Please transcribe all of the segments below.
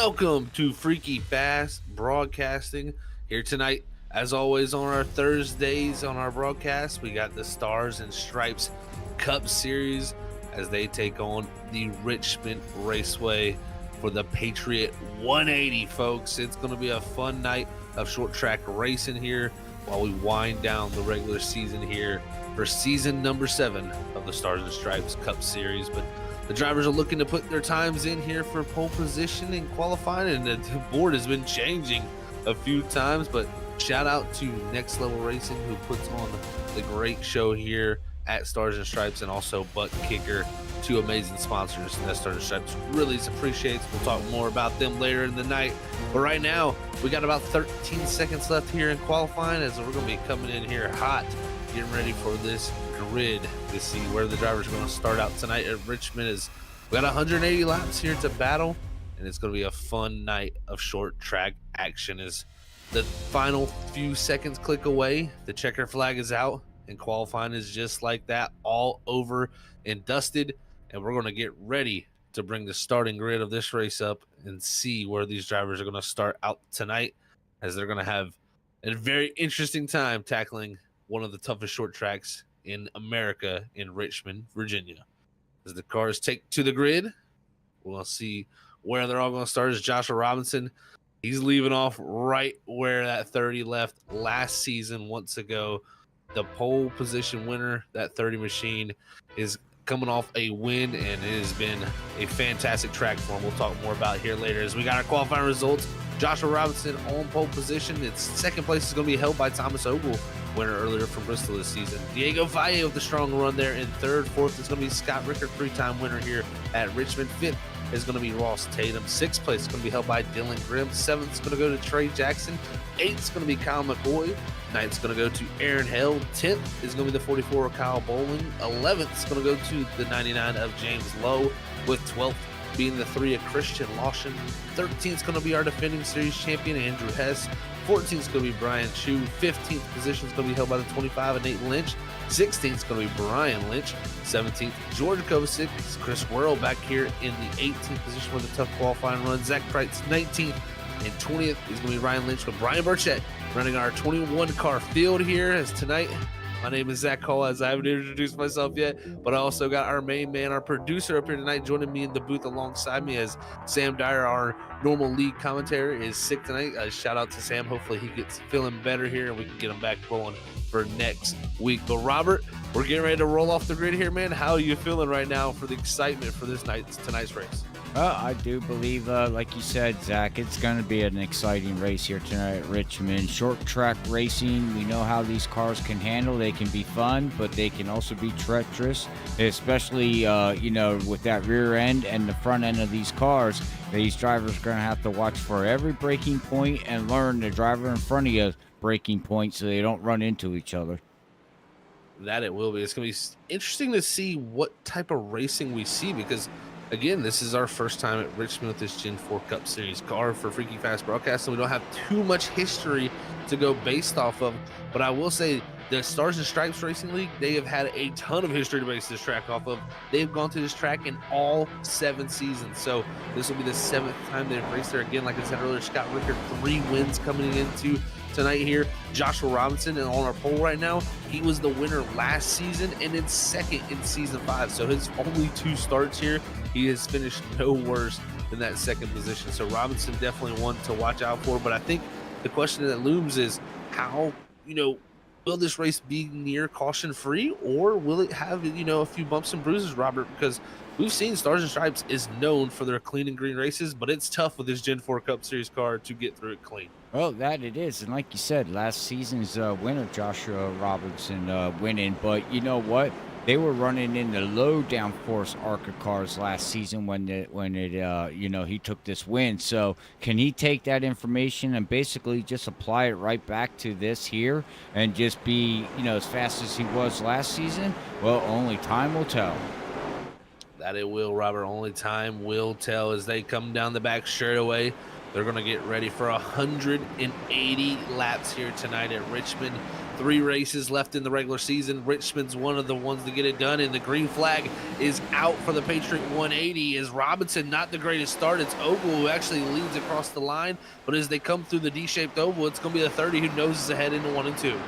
Welcome to Freaky Fast Broadcasting here tonight. As always, on our Thursdays on our broadcast, we got the Stars and Stripes Cup Series as they take on the Richmond Raceway for the Patriot 180, folks. It's going to be a fun night of short track racing here while we wind down the regular season here for season number 7 of the Stars and Stripes Cup Series. But the drivers are looking to put their times in here for pole position and qualifying, and the board has been changing a few times. But shout out to Next Level Racing, who puts on the great show here at Stars and Stripes, and also ButtKicker, two amazing sponsors that Stars and Stripes really appreciates. We'll talk more about them later in the night. But right now, we got about 13 seconds left here in qualifying, as we're going to be coming in here hot, getting ready for this grid to see where the drivers are going to start out tonight at Richmond. We got 180 laps here to battle, and it's going to be a fun night of short track action. As the final few seconds click away, the checker flag is out, and qualifying is just like that, all over and dusted. And we're going to get ready to bring the starting grid of this race up and see where these drivers are going to start out tonight, as they're going to have a very interesting time tackling one of the toughest short tracks in America in Richmond, Virginia. As the cars take to the grid, we'll see where they're all going to start. Is Joshua Robinson. He's leaving off right where that 30 left last season. Once ago, the pole position winner, that 30 machine, is coming off a win, and it has been a fantastic track for him. We'll talk more about here later. As we got our qualifying results, Joshua Robinson on pole position. Its second place is going to be held by Thomas Ogle, winner earlier from Bristol this season. Diego Valle with the strong run there in third. Fourth is going to be Scott Rickard, 3-time winner here at Richmond. Fifth is going to be Ross Tatum. Sixth place is going to be held by Dylan Grimm. Seventh is going to go to Trey Jackson. Eighth is going to be Kyle McCoy. Ninth is going to go to Aaron Held. 10th is going to be the 44 of Kyle Bowling. 11th is going to go to the 99 of James Lowe, with 12th being the 3 of Christian Lawson. 13th is going to be our defending series champion, Andrew Hess. 14th is going to be Brian Chu. 15th position is going to be held by the 25 of Nate Lynch. 16th is going to be Brian Lynch. 17th, George Kovacic. Chris Worrell back here in the 18th position with a tough qualifying run. Zach Kreitz, 19th. And 20th is going to be Ryan Lynch, with Brian Burchett running our 21-car field here. As tonight, my name is Zach Hall, as I haven't introduced myself yet, but I also got our main man, our producer up here tonight, joining me in the booth alongside me, as Sam Dyer, our normal lead commentator, is sick tonight. Shout out to Sam. Hopefully he gets feeling better here and we can get him back rolling for next week. But Robert, we're getting ready to roll off the grid here, man. How are you feeling right now for the excitement for tonight's race? I do believe, like you said, Zach, it's going to be an exciting race here tonight at Richmond. Short track racing, we know how these cars can handle. They can be fun, but they can also be treacherous, especially, with that rear end and the front end of these cars. These drivers are going to have to watch for every braking point and learn the driver in front of you braking point so they don't run into each other. That it will be. It's going to be interesting to see what type of racing we see, because again, this is our first time at Richmond with this Gen 4 Cup Series car for Freaky Fast Broadcast, so we don't have too much history to go based off of. But I will say, the Stars and Stripes Racing League, they have had a ton of history to base this track off of. They've gone to this track in all 7 seasons, so this will be the 7th time they've raced there. Again, like I said earlier, Scott Rickard, 3 wins coming into tonight here. Joshua Robinson, and on our poll right now, he was the winner last season and then second in season 5. So his only 2 starts here, he has finished no worse than that second position. So Robinson definitely one to watch out for. But I think the question that looms is how, will this race be near caution free, or will it have, a few bumps and bruises, Robert? Because we've seen Stars and Stripes is known for their clean and green races, but it's tough with this Gen 4 Cup Series car to get through it clean. Well, that it is. And like you said, last season's winner, Joshua Robinson, winning. But you know what? They were running in the low downforce ARCA cars last season when he took this win. So can he take that information and basically just apply it right back to this here and just be, as fast as he was last season? Well, only time will tell. That it will, Robert. Only time will tell. As they come down the back straightaway, they're going to get ready for 180 laps here tonight at Richmond. 3 races left in the regular season. Richmond's one of the ones to get it done, and the green flag is out for the Patriot 180. Is Robinson not the greatest start? It's Ogle who actually leads across the line, but as they come through the D-shaped oval, it's going to be the 30 who noses ahead into 1 and 2.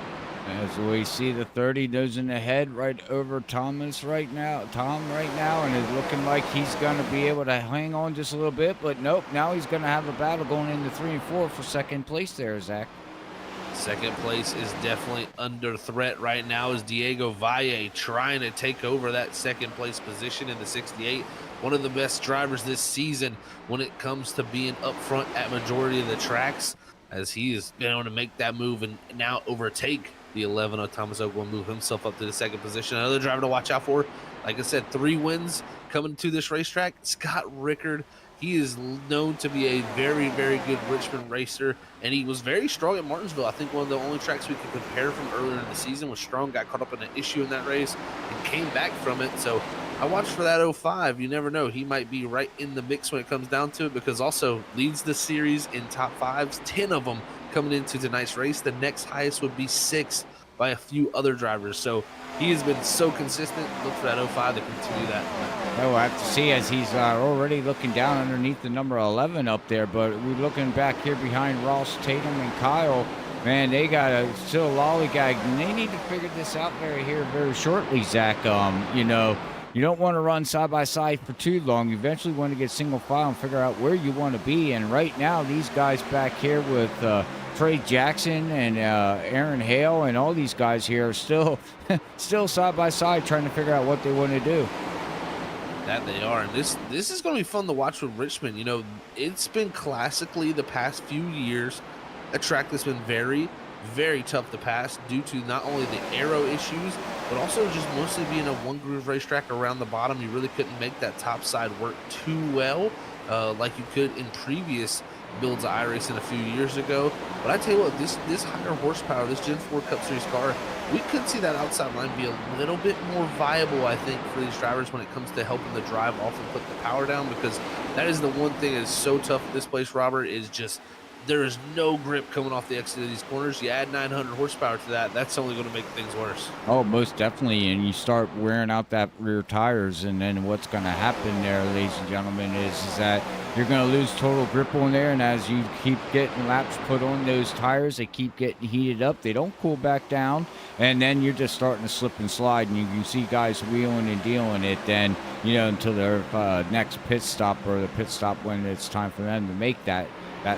As we see the 30 nosing ahead right over Tom right now, and it's looking like he's going to be able to hang on just a little bit, but nope, now he's going to have a battle going into 3 and 4 for second place there, Zach. Second place is definitely under threat right now as Diego Valle trying to take over that second place position in the 68. One of the best drivers this season when it comes to being up front at majority of the tracks, as he has been able to make that move and now overtake the 11 of Thomas Ogle and move himself up to the second position. Another driver to watch out for. Like I said, 3 wins coming to this racetrack. Scott Rickard. He is known to be a very, very good Richmond racer, and he was very strong at Martinsville. I think one of the only tracks we could compare from earlier in the season was strong, got caught up in an issue in that race, and came back from it. So I watched for that 05. You never know. He might be right in the mix when it comes down to it, because also leads the series in top 5s, 10 of them coming into tonight's race. The next highest would be 6 by a few other drivers. So he has been so consistent. Look for that 05 to continue that. Oh, I have to see, as he's already looking down underneath the number 11 up there, but we're looking back here behind Ross, Tatum, and Kyle. Man, they got still lollygag, and they need to figure this out very shortly, Zach. You know, you don't want to run side by side for too long. You eventually want to get single file and figure out where you want to be. And right now, these guys back here with Trey Jackson and Aaron Hale and all these guys here are still side by side trying to figure out what they want to do. That they are, and this is going to be fun to watch with Richmond. You know, it's been classically the past few years a track that's been very, very tough to pass due to not only the aero issues, but also just mostly being a one-groove racetrack around the bottom. You really couldn't make that top side work too well like you could in previous builds of iRacing a few years ago. But I tell you what, this higher horsepower, this Gen 4 Cup Series car, we could see that outside line be a little bit more viable, I think, for these drivers when it comes to helping the drive off and put the power down, because that is the one thing that is so tough at this place, Robert, is just there is no grip coming off the exit of these corners. You add 900 horsepower to that, that's only going to make things worse. Oh, most definitely. And you start wearing out that rear tires, and then what's going to happen there, ladies and gentlemen, is that you're going to lose total grip on there. And as you keep getting laps put on those tires, they keep getting heated up. They don't cool back down. And then you're just starting to slip and slide. And you can see guys wheeling and dealing it then, you know, until their next pit stop, or the pit stop when it's time for them to make that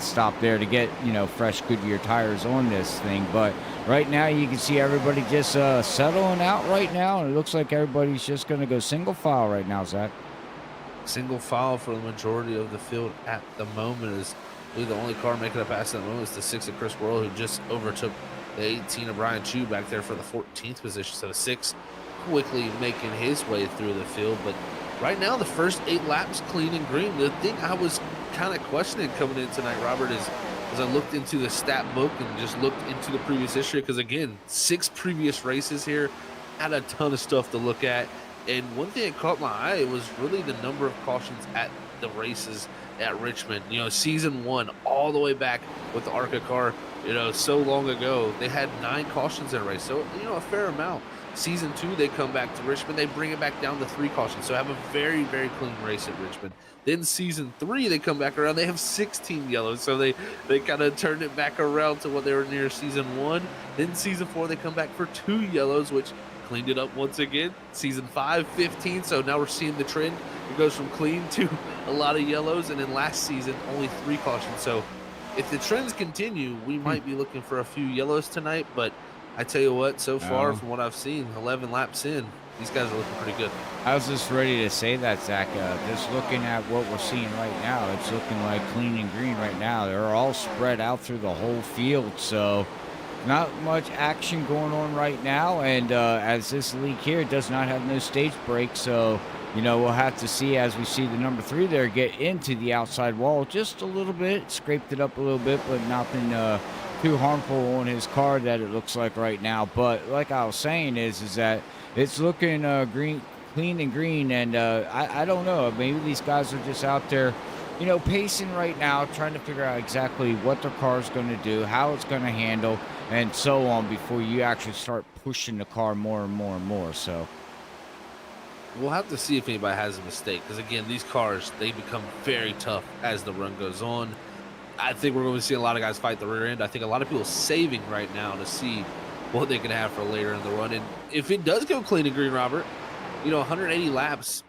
stop there to get, you know, fresh Goodyear tires on this thing. But right now you can see everybody just settling out right now, and it looks like everybody's just going to go single file right now, Zach. Single file for the majority of the field at the moment. Is really the only car making a pass at the moment is the 6 of Chris Worrell, who just overtook the 18 of Brian Chu back there for the 14th position. So the 6 quickly making his way through the field. But right now, the first 8 laps clean and green. The thing I was kind of questioning coming in tonight, Robert, is as I looked into the stat book and just looked into the previous history, because again, 6 previous races here, had a ton of stuff to look at. And one thing that caught my eye was really the number of cautions at the races at Richmond. You know, season 1 all the way back with the ARCA car, you know, so long ago, they had 9 cautions in a race. So, you know, a fair amount. Season 2, they come back to Richmond, they bring it back down to 3 cautions. So have a very, very clean race at Richmond. Then season 3, they come back around, they have 16 yellows. So they kind of turned it back around to what they were near season 1. Then season 4, they come back for 2 yellows, which cleaned it up once again. Season 5, 15. So now we're seeing the trend. It goes from clean to a lot of yellows. And then last season, only 3 cautions. So if the trends continue, we might be looking for a few yellows tonight. But I tell you what, so far from what I've seen, 11 laps in, these guys are looking pretty good. I was just ready to say that, Zach. Just looking at what we're seeing right now, it's looking like clean and green right now. They're all spread out through the whole field, so not much action going on right now. And as this league here does not have no stage break, so, you know, we'll have to see as we see the number 3 there get into the outside wall just a little bit, scraped it up a little bit, but nothing too harmful on his car that it looks like right now. But like I was saying is that it's looking clean and green, and I don't know, maybe these guys are just out there, you know, pacing right now, trying to figure out exactly what their car is going to do, how it's going to handle, and so on before you actually start pushing the car more and more and more. So We'll have to see if anybody has a mistake because, again, these cars, they become very tough as the run goes on. I think we're going to see a lot of guys fight the rear end. I think a lot of people saving right now to see what they can have for later in the run. And if it does go clean and green, Robert, 180 laps,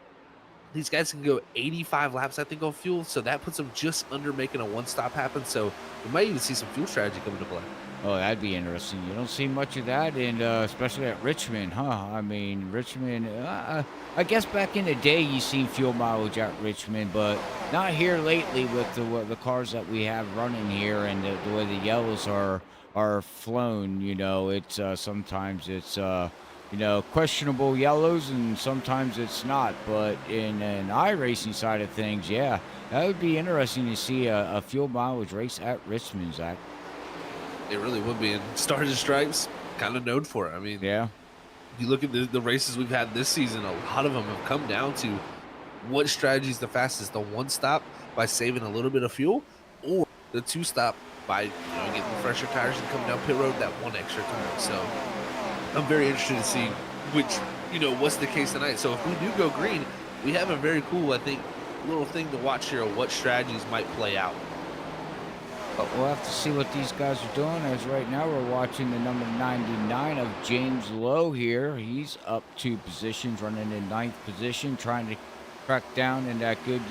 these guys can go 85 laps, I think, on fuel. So that puts them just under making a one stop happen. So we might even see some fuel strategy come into play. oh, that'd be interesting. You don't see much of that, and especially at Richmond, huh? I mean, Richmond. I guess back in the day, you seen fuel mileage at Richmond, but not here lately with the cars that we have running here and the way the yellows are flown. It's sometimes it's questionable yellows, and sometimes it's not. But in an iRacing side of things, yeah, that would be interesting to see a fuel mileage race at Richmond, Zach. It really would be. And Stars and Stripes, kind of known for it. I mean, Yeah. you look at the races we've had this season, a lot of them have come down to what strategy is the fastest, the one stop by saving a little bit of fuel, or the two stop by getting fresher tires and coming down pit road that one extra time. So I'm very interested to see what's the case tonight. So if we do go green, we have a very cool, I think, little thing to watch here of what strategies might play out. But we'll have to see what these guys are doing. As right now, we're watching the number 99 of James Lowe here. He's up 2 positions, running in 9th position, trying to crack down in that Good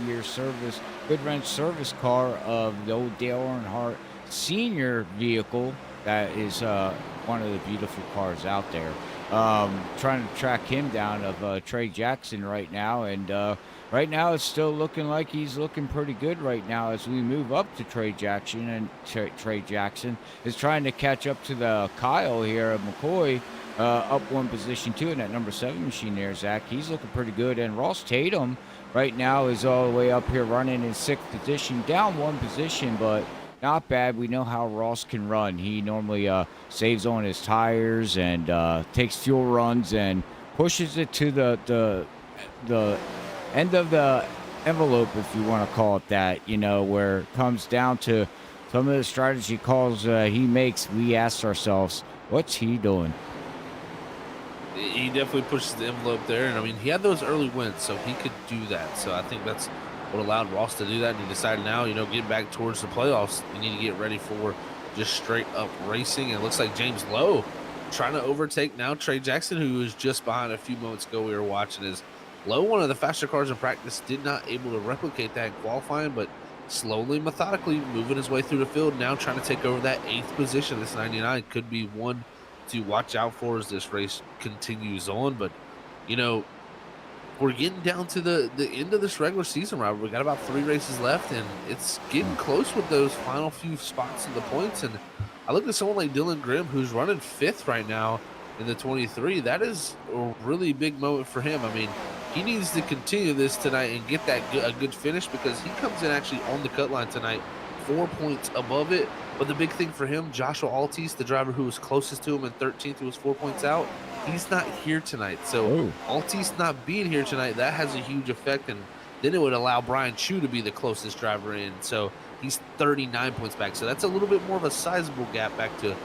Wrench service car of the old Dale Earnhardt Senior vehicle. That is one of the beautiful cars out there. Trying to track him down of Trey Jackson right now, and right now it's still looking like he's looking pretty good right now as we move up to Trey Jackson, and Trey Jackson is trying to catch up to the Kyle here of McCoy, up 1 position too in that number 7 machine there, Zach. He's looking pretty good, and Ross Tatum right now is all the way up here running in 6th position, down 1 position, but not bad. We know how Ross can run. He normally saves on his tires and takes fuel runs and pushes it to the end of the envelope, if you want to call it that, where it comes down to some of the strategy calls he makes. We ask ourselves, what's he doing? He definitely pushes the envelope there. And I mean, he had those early wins, so he could do that. So I think that's what allowed Ross to do that. And he decided now, getting back towards the playoffs, you need to get ready for just straight up racing. And it looks like James Lowe trying to overtake now Trey Jackson, who was just behind a few moments ago. We were watching his Lowe, one of the faster cars in practice, did not able to replicate that in qualifying, but slowly, methodically moving his way through the field, now trying to take over that 8th position. This 99 could be one to watch out for as this race continues on. But, we're getting down to the end of this regular season, Robert. We got about 3 races left, and it's getting close with those final few spots in the points. And I look at someone like Dylan Grimm, who's running 5th right now in the 23. That is a really big moment for him. I mean, he needs to continue this tonight and get that a good finish, because he comes in actually on the cut line tonight, 4 points above it. But the big thing for him, Joshua Altice, the driver who was closest to him in 13th, who was 4 points out, he's not here tonight. So Altice not being here tonight, that has a huge effect. And then it would allow Brian Chu to be the closest driver in. So he's 39 points back. So that's a little bit more of a sizable gap back to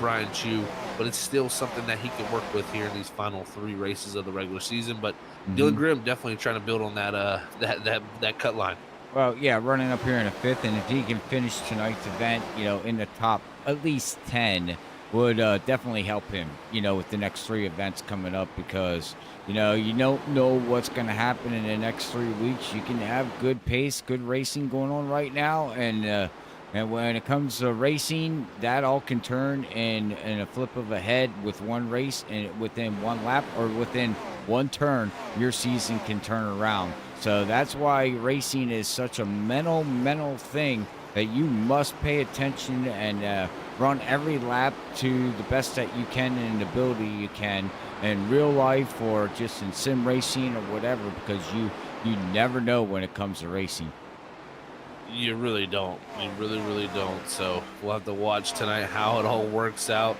Brian Chu, but it's still something that he can work with here in these final 3 races of the regular season. But Dylan Grimm definitely trying to build on that cut line. Well, yeah, running up here in a 5th, and if he can finish tonight's event, in the top at least 10, would definitely help him, with the next 3 events coming up, because, you don't know what's going to happen in the next 3 weeks. You can have good pace, good racing going on right now, and when it comes to racing, that all can turn in a flip of a head with one race, and within 1 lap or within 1 turn, your season can turn around. So that's why racing is such a mental thing, that you must pay attention and run every lap to the best that you can and the ability you can in real life or just in sim racing or whatever, because you never know when it comes to racing. You really don't. You really, really don't. So we'll have to watch tonight how it all works out.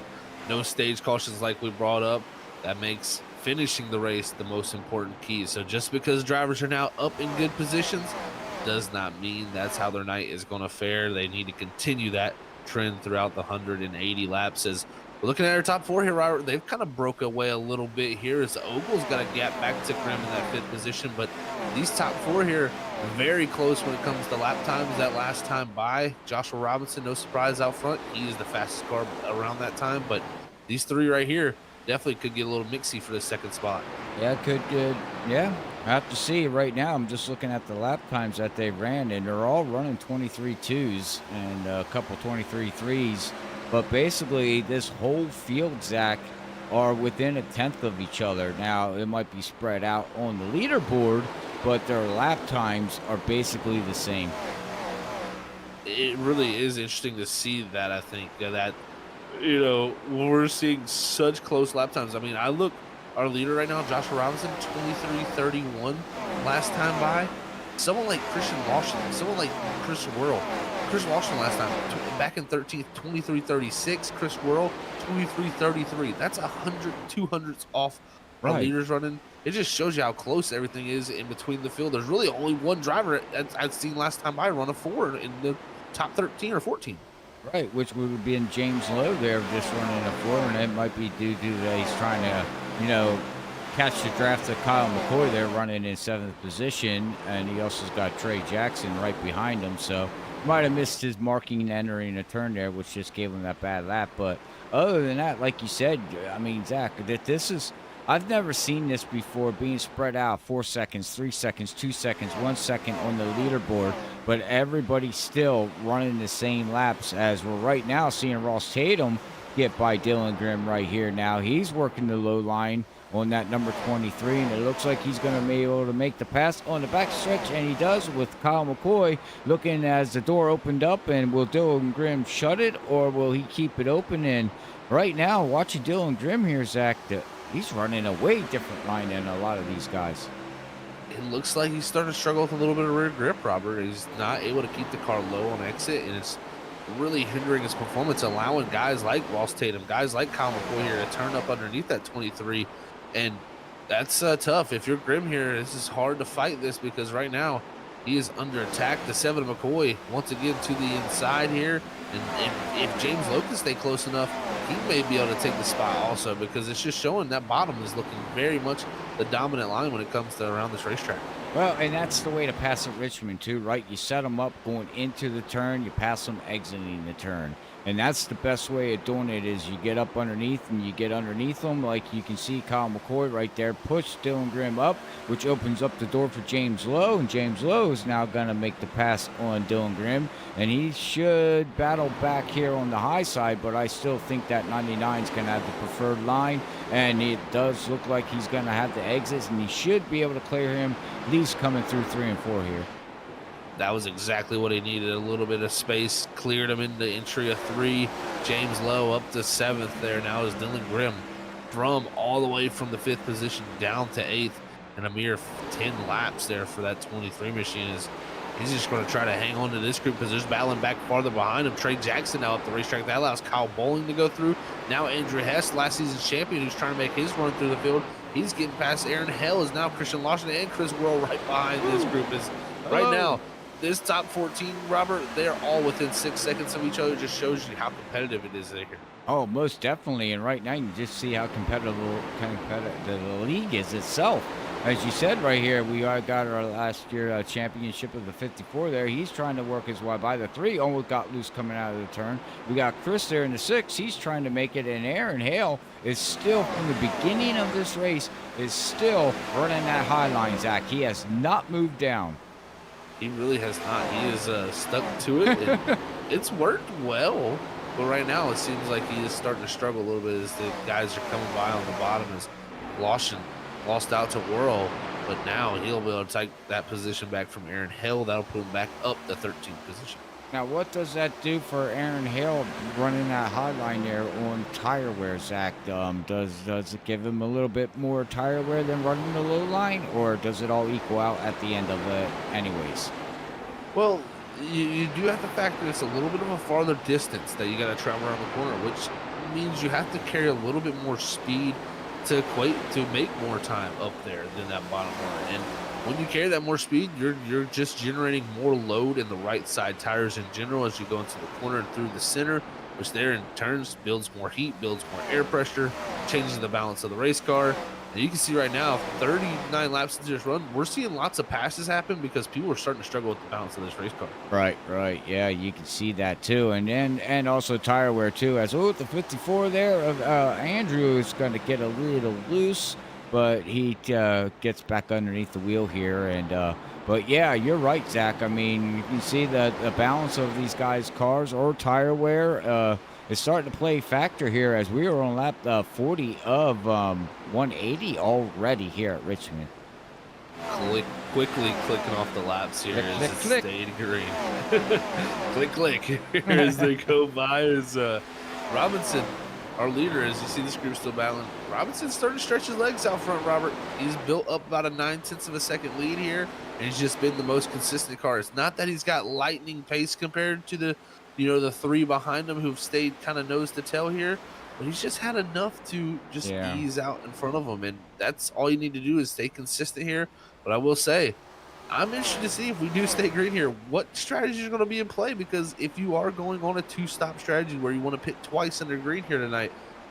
No stage cautions like we brought up. That makes finishing the race the most important key. So just because drivers are now up in good positions does not mean that's how their night is going to fare. They need to continue that trend throughout the 180 laps. As we're looking at our top four here, Robert, they've kind of broke away a little bit here as Ogle's got a gap back to Grimm in that 5th position. But these top four here, very close when it comes to lap times that last time by. Joshua Robinson, no surprise out front. He is the fastest car around that time. But these three right here definitely could get a little mixy for the 2nd spot. Yeah, could. Yeah, I have to see. Right now, I'm just looking at the lap times that they ran, and they're all running 23.2s and a couple 23.3s. But basically, this whole field, Zach, are within a 10th of each other. Now, it might be spread out on the leaderboard, but their lap times are basically the same. It really is interesting to see that. I think that, you know, we're seeing such close lap times. I mean, I look, our leader right now, Joshua Robinson, 23:31 last time by. Someone like Christian Lawson, someone like Chris Worrell. Chris Lawson last time, back in 13th, 23:36. Chris Worrell, 23:33. That's 200s off our Right. leaders running. It just shows you how close everything is in between the field. There's really only one driver I'd seen last time by run a 4 in the top 13 or 14. Right, which would be in James Lowe there, just running a 4, and it might be due to that he's trying to, catch the draft of Kyle McCoy there running in 7th position, and he also has got Trey Jackson right behind him, so might have missed his marking entering a turn there, which just gave him that bad lap. But other than that, like you said, I mean, Zach, this is, I've never seen this before, being spread out 4 seconds, 3 seconds, 2 seconds, 1 second on the leaderboard, but everybody's still running the same laps. As we're right now seeing Ross Tatum get by Dylan Grimm right here. Now he's working the low line on that number 23, and it looks like he's going to be able to make the pass on the backstretch, and he does, with Kyle McCoy looking as the door opened up. And will Dylan Grimm shut it, or will he keep it open? And right now, watching Dylan Grimm here, Zach, he's running a way different line than a lot of these guys. It looks like he's starting to struggle with a little bit of rear grip, Robert. He's not able to keep the car low on exit, and it's really hindering his performance, allowing guys like Ross Tatum, guys like Kyle McCoy here to turn up underneath that 23. And that's tough. If you're Grimm here, this is hard to fight this, because right now he is under attack. The 7 McCoy once again to the inside here. And if James Lowe can stay close enough, he may be able to take the spot also, because it's just showing that bottom is looking very much the dominant line when it comes to around this racetrack. Well, and that's the way to pass at Richmond too, right? You set them up going into the turn, you pass them exiting the turn. And that's the best way of doing it, is you get up underneath and you get underneath them. Like you can see Kyle McCoy right there push Dylan Grimm up, which opens up the door for James Lowe. And James Lowe is now going to make the pass on Dylan Grimm. And he should battle back here on the high side, but I still think that 99 is going to have the preferred line. And it does look like he's going to have the exits, and he should be able to clear him, at least coming through 3 and 4 here. That was exactly what he needed, a little bit of space, cleared him into entry of 3. James Lowe up to 7th there now is Dylan Grimm from all the way from the 5th position down to 8th, and a mere 10 laps there for that 23 machine. He's just going to try to hang on to this group, because there's battling back farther behind him. Trey Jackson now up the racetrack. That allows Kyle Bowling to go through. Now Andrew Hess, last season's champion, who's trying to make his run through the field. He's getting past Aaron Hell. Is now Christian Lawson and Chris Worrell right behind this group. Is right now, this top 14, Robert, they're all within 6 seconds of each other. Just shows you how competitive it is there. Oh, most definitely. And right now, you just see how competitive the league is itself. As you said right here, we got our last year championship of the 54 there. He's trying to work his way by the 3. Almost got loose coming out of the turn. We got Chris there in the 6. He's trying to make it in air. And Hale is still, from the beginning of this race, is still running that high line, Zach. He has not moved down. He really has not. He is stuck to it. And it's worked well. But right now, it seems like he is starting to struggle a little bit as the guys are coming by on the bottom, as Lawson lost out to Worrell. But now he'll be able to take that position back from Aaron Hale. That'll put him back up the 13th position. Now, what does that do for Aaron Hale running that hot line there on tire wear, Zach? Does it give him a little bit more tire wear than running the low line, or does it all equal out at the end of it anyways? Well, you do have to factor it's a little bit of a farther distance that you got to travel around the corner, which means you have to carry a little bit more speed to equate to make more time up there than that bottom line. And when you carry that more speed, you're just generating more load in the right side tires in general as you go into the corner and through the center, which there in turns builds more heat, builds more air pressure, changes the balance of the race car. And you can see right now, 39 laps into this run, we're seeing lots of passes happen because people are starting to struggle with the balance of this race car. Right, right. Yeah, you can see that too. And also tire wear too. As the 54 there of Andrew is going to get a little loose, but he gets back underneath the wheel here. And but yeah, you're right, Zach. I mean, you can see that the balance of these guys' cars or tire wear is starting to play a factor here as we are on lap 40 of 180 already here at Richmond. Quickly clicking off the laps here Click, as click, it click. stayed green. Click here as they go by. As Robinson, our leader, as you see this group still battling. Robinson's starting to stretch his legs out front, Robert. He's built up about a 9/10 of a second lead here, and he's just been the most consistent car. It's not that he's got lightning pace compared to the three behind him who've stayed kind of nose to tail here, but he's just had enough to just Yeah. ease out in front of him, and that's all you need to do is stay consistent here. But I will say, I'm interested to see if we do stay green here, what strategies are going to be in play, because if you are going on a two-stop strategy where you want to pit twice under green here tonight,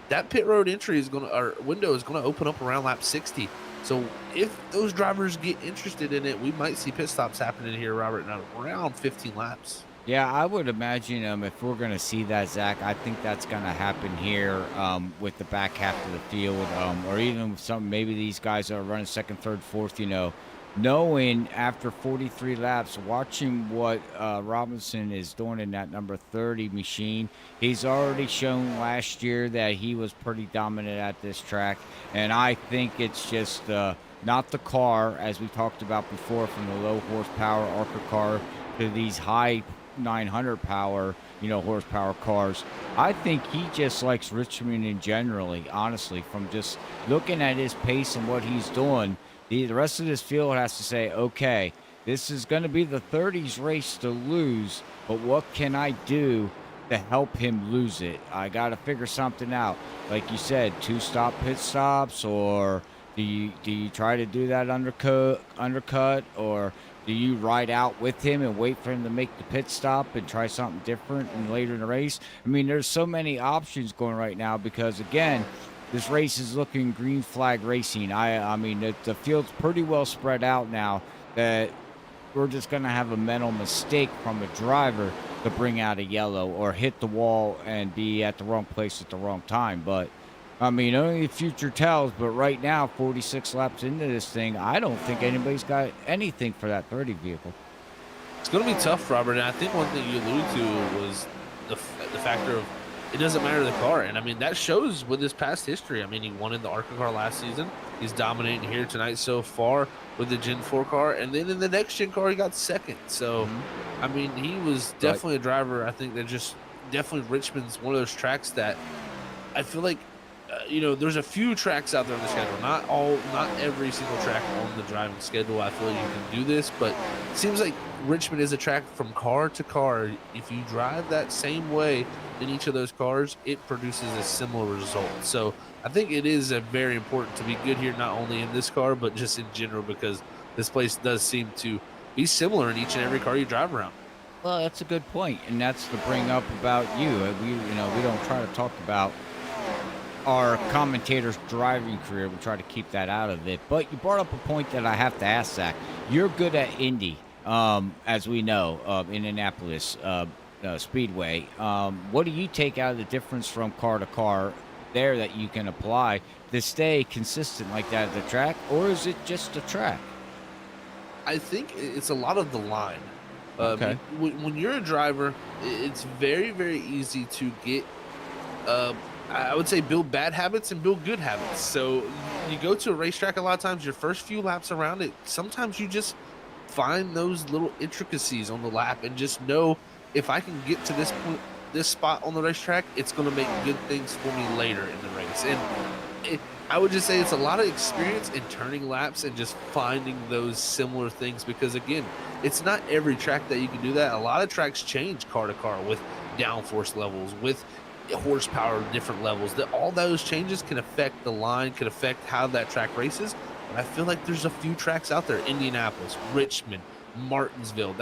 that pit road entry is going to, or window is going to open up around lap 60. So if those drivers get interested in it, we might see pit stops happening here, Robert, in around 15 laps. Yeah, I would imagine if we're going to see that, Zach, I think that's going to happen here with the back half of the field, or even with some maybe these guys that are running second, third, fourth. Knowing after 43 laps, watching what Robinson is doing in that number 30 machine, he's already shown last year that he was pretty dominant at this track, and I think it's just not the car, as we talked about before, from the low horsepower ARCA car to these high 900 power, horsepower cars. I think he just likes Richmond in generally, honestly, from just looking at his pace and what he's doing. The rest of this field has to say, okay, this is going to be the 30s race to lose, but what can I do to help him lose it? I got to figure something out. Like you said, two-stop pit stops, or do you try to do that undercut, or do you ride out with him and wait for him to make the pit stop and try something different and later in the race? I mean, there's so many options going right now because, again, this race is looking green flag racing. I mean, the field's pretty well spread out now that we're just going to have a mental mistake from a driver to bring out a yellow or hit the wall and be at the wrong place at the wrong time. But I mean, only the future tells, but right now, 46 laps into this thing, I don't think anybody's got anything for that 30 vehicle. It's going to be tough, Robert, and I think one thing you alluded to was the factor of it doesn't matter the car, and I mean, that shows with his past history. I mean, he won in the ARCA car last season. He's dominating here tonight so far with the Gen 4 car, and then in the next Gen car, he got second. So, I mean, he was definitely a driver. I think that just definitely Richmond's one of those tracks that I feel like there's a few tracks out there on the schedule. Not every single track on the driving schedule. I feel like you can do this, but it seems like Richmond is a track from car to car. If you drive that same way in each of those cars, it produces a similar result. So I think it is very important to be good here, not only in this car, but just in general, because this place does seem to be similar in each and every car you drive around. Well, that's a good point, and that's to bring up about you. We don't try to talk about our commentator's driving career. We try to keep that out of it. But you brought up a point that I have to ask, Zach. You're good at Indy, as we know, Indianapolis Speedway. What do you take out of the difference from car to car there that you can apply to stay consistent like that at the track, or is it just a track? I think it's a lot of the line. Okay. When you're a driver, it's very, very easy to get I would say build bad habits and build good habits. So you go to a racetrack a lot of times, your first few laps around it, sometimes you just find those little intricacies on the lap and just know if I can get to this point, this spot on the racetrack, it's going to make good things for me later in the race. And I would just say it's a lot of experience in turning laps and just finding those similar things, because again, it's not every track that you can do that. A lot of tracks change car to car with downforce levels, with horsepower, different levels. That all those changes can affect the line, can affect how that track races. But I feel like there's a few tracks out there: Indianapolis, Richmond, Martinsville,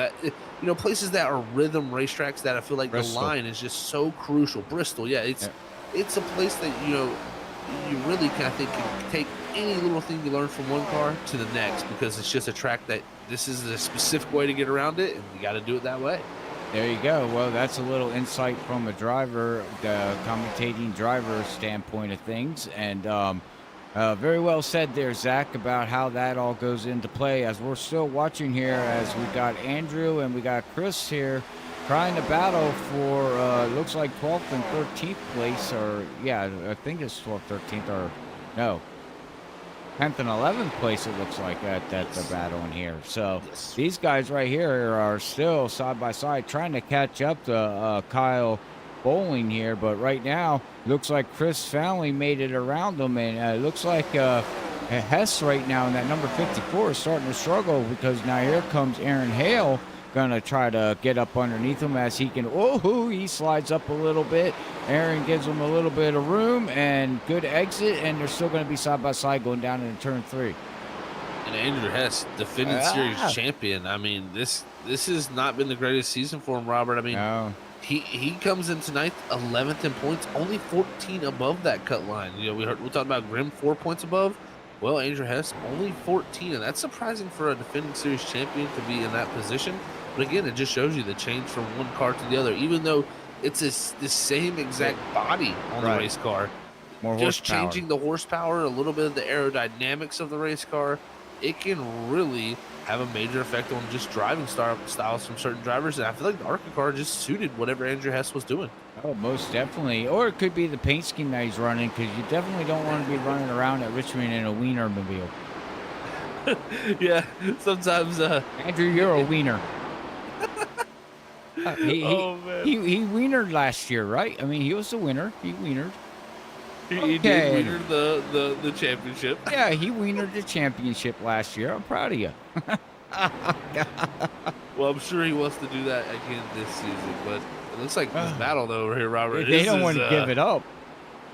places that are rhythm racetracks that I feel like the Bristol. line is just so crucial. Bristol, yeah, Yeah. it's a place that you really kind of think can take any little thing you learn from one car to the next, because it's just a track that this is a specific way to get around it, and you got to do it that way. There you go. Well, that's a little insight from a driver, the commentating driver standpoint of things. And very well said there, Zach, about how that all goes into play. As we're still watching here, as we got Andrew and we got Chris here trying to battle for, looks like 12th and 13th place. Or, yeah, I think it's 12th, 13th, or no. 10th and 11th place, it looks like, that they're battling here. So Yes. these guys right here are still side by side trying to catch up to Kyle Bowling here. But right now, looks like Chris Fowley made it around them. And it looks like Hess right now in that number 54 is starting to struggle, because now here comes Aaron Hale. Gonna try to get up underneath him as he can. Oh, he slides up a little bit. Aaron gives him a little bit of room and good exit, and they're still going to be side by side going down into turn 3. And Andrew Hess, defending series champion. I mean, this has not been the greatest season for him, Robert. I mean, No. he comes in tonight 11th in points, only 14 above that cut line. We talked about Grimm 4 points above. Well, Andrew Hess only 14, and that's surprising for a defending series champion to be in that position. But again, it just shows you the change from one car to the other, even though it's the same exact body on the race car. More Just horsepower. changing the horsepower, a little bit of the aerodynamics of the race car, it can really have a major effect on just driving styles from certain drivers. And I feel like the ARCA car just suited whatever Andrew Hess was doing. Oh, most definitely. Or it could be the paint scheme that he's running, because you definitely don't want to be running around at Richmond in a Wienermobile. Yeah, sometimes. Andrew, you're a wiener. Oh, man. He wienered last year, right? I mean, he was the winner. He wienered. He did wiener the championship. Yeah, he wienered the championship last year. I'm proud of you. Well, I'm sure he wants to do that again this season, but it looks like this battle though over here, Robert. They don't want to give it up.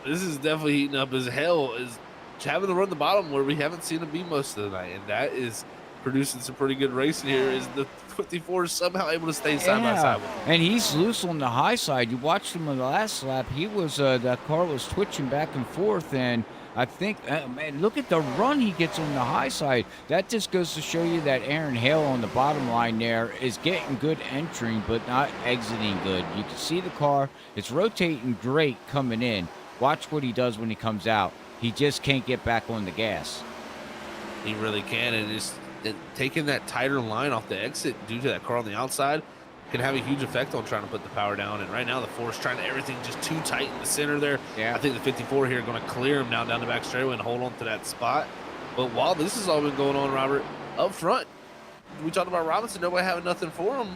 This is definitely heating up as hell. Is having to run the bottom where we haven't seen him be most of the night, and that is producing some pretty good racing here. Is the 54 somehow able to stay side by side with him? And he's loose on the high side. You watched him on the last lap. He was that car was twitching back and forth, and I think, man, look at the run he gets on the high side. That just goes to show you that Aaron Hale on the bottom line there is getting good entering, but not exiting good. You can see the car. It's rotating great coming in. Watch what he does when he comes out. He just can't get back on the gas. He really can, and taking that tighter line off the exit due to that car on the outside can have a huge effect on trying to put the power down. And right now, the Force trying to everything just too tight in the center there. Yeah. I think the 54 here going to clear him down the back straightaway and hold on to that spot. But while this has all been going on, Robert, up front, we talked about Robinson, nobody having nothing for him.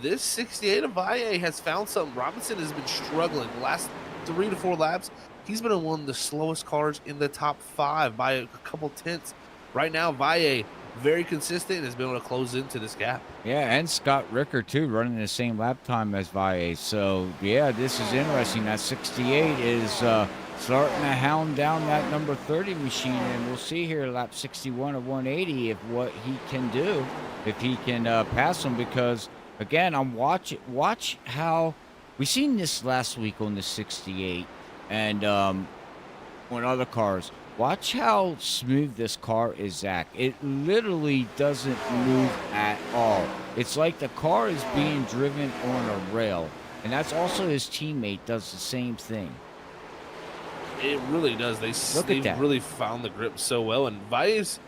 This 68 of Valle has found something. Robinson has been struggling the last 3 to 4 laps. He's been in one of the slowest cars in the top 5 by a couple tenths. Right now, Valle, very consistent, and has been able to close into this gap. Yeah, and Scott Ricker, too, running the same lap time as Valle. So, yeah, this is interesting. That 68 is starting to hound down that number 30 machine, and we'll see here lap 61 of 180 if what he can do, if he can pass him, because, again, watch how we seen this last week on the 68 and on other cars. Watch how smooth this car is, Zach. It literally doesn't move at all. It's like the car is being driven on a rail. And that's also his teammate does the same thing. It really does. They've really found the grip so well. And Valle's,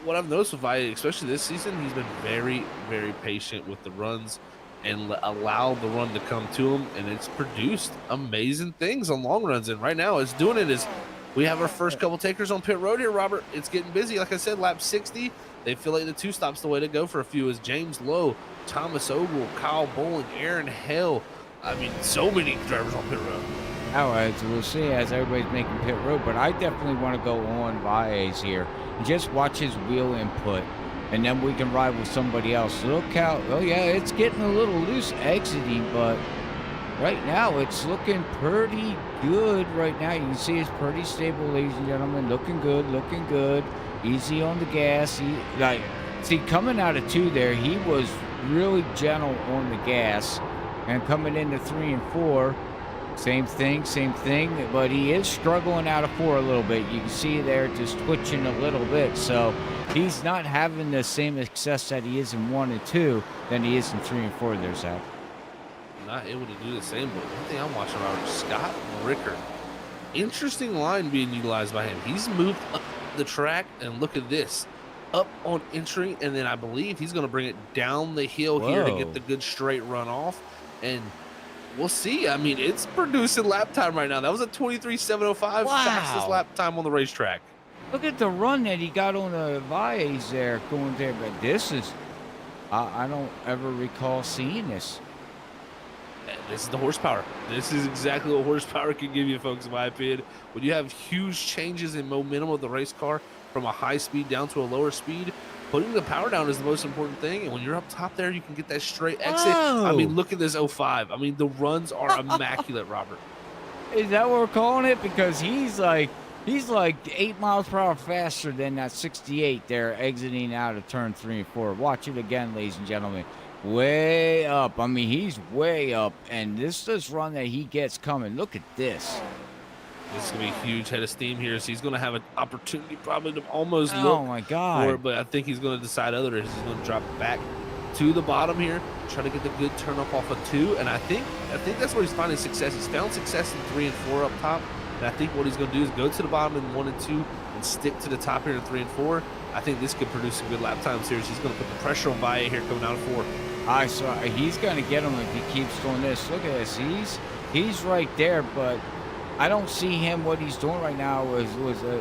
what I've noticed with Valle, especially this season, he's been very, very patient with the runs and allow the run to come to him. And it's produced amazing things on long runs. And right now, it's doing it as we have our first couple takers on pit road here, Robert. It's getting busy. Like I said, lap 60, they feel like the 2 stops the way to go for a few. Is James Lowe, Thomas Ogle, Kyle Bowling, Aaron Hale. I mean, so many drivers on pit road. Oh, as we'll see as everybody's making pit road. But I definitely want to go on Valle's here and just watch his wheel input. And then we can ride with somebody else. Look how, oh yeah, it's getting a little loose exiting, but Right now, it's looking pretty good right now. You can see it's pretty stable, ladies and gentlemen. Looking good, looking good. Easy on the gas. See, coming out of 2 there, he was really gentle on the gas. And coming into 3 and 4, same thing, same thing. But he is struggling out of 4 a little bit. You can see there just twitching a little bit. So he's not having the same success that he is in 1 and 2 than he is in 3 and 4 there, Zach. Not able to do the same, but one thing I'm watching about Scott Ricker. Interesting line being utilized by him. He's moved up the track, and look at this. Up on entry, and then I believe he's going to bring it down the hill here to get Whoa. the good straight run off. And we'll see. I mean, it's producing lap time right now. That was a 23.705, fastest Wow. lap time on the racetrack. Look at the run that he got on the Valles there going there. But this is, I don't ever recall seeing this. This is the horsepower. This is exactly what horsepower can give you, folks, in my opinion. When you have huge changes in momentum of the race car from a high speed down to a lower speed, putting the power down is the most important thing. And when you're up top there, you can get that straight exit. I mean, Whoa. look at this '05. I mean, the runs are immaculate, Robert. Is that what we're calling it? Because he's like 8 miles per hour faster than that 68 there exiting out of turn 3 and 4. Watch it again, ladies and gentlemen. Way up. I mean, he's way up. And this run that he gets coming. Look at this. This is going to be a huge head of steam here. So he's going to have an opportunity probably to almost Oh look my for God. it, but I think he's going to decide otherwise. He's going to drop back to the bottom here, try to get the good turn up off of 2. And I think that's where he's finding success. He's found success in 3 and 4 up top. And I think what he's going to do is go to the bottom in 1 and 2 and stick to the top here in 3 and 4. I think this could produce some good lap times here. So he's going to put the pressure on Valle here coming out of 4. I saw he's going to get him if he keeps doing this. Look at this. He's right there, but I don't see him. What he's doing right now was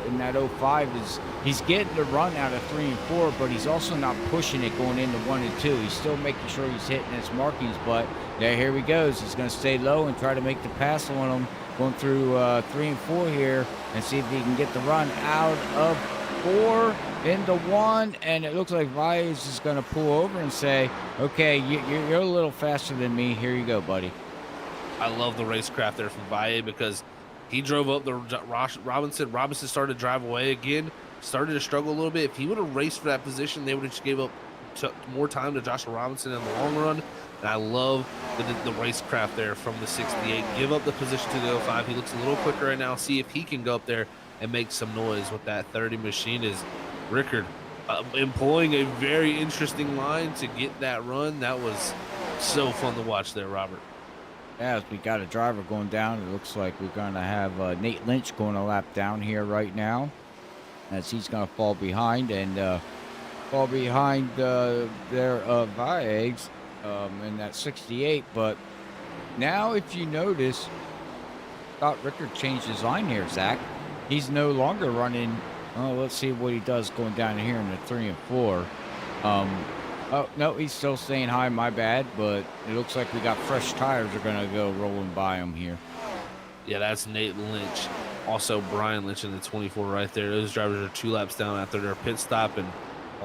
in that '05 is he's getting the run out of 3 and 4, but he's also not pushing it going into 1 and 2. He's still making sure he's hitting his markings, but here he goes. He's going to stay low and try to make the pass on him going through 3 and 4 here and see if he can get the run out of 4 into 1, and it looks like Valles is going to pull over and say, okay, you're a little faster than me. Here you go, buddy. I love the racecraft there from Valle because he drove up the Robinson. Robinson started to drive away again, started to struggle a little bit. If he would have raced for that position, they would have just gave up more time to Joshua Robinson in the long run. And I love the racecraft there from the 68. Give up the position to the 05. He looks a little quicker right now. See if he can go up there and make some noise with that 30 machine. Is Rickard employing a very interesting line to get that run. That was so fun to watch there, Robert. As we got a driver going down, it looks like we're going to have Nate Lynch going a lap down here right now, as he's going to fall behind their Valles in that 68. But now, if you notice, Scott Rickard changed his line here, Zach. He's no longer running. Oh, let's see what he does going down here in the 3 and 4. Oh, no, he's still staying high, my bad, but it looks like we got fresh tires are going to go rolling by him here. Yeah, that's Nate Lynch. Also, Brian Lynch in the 24 right there. Those drivers are 2 laps down after their pit stop, and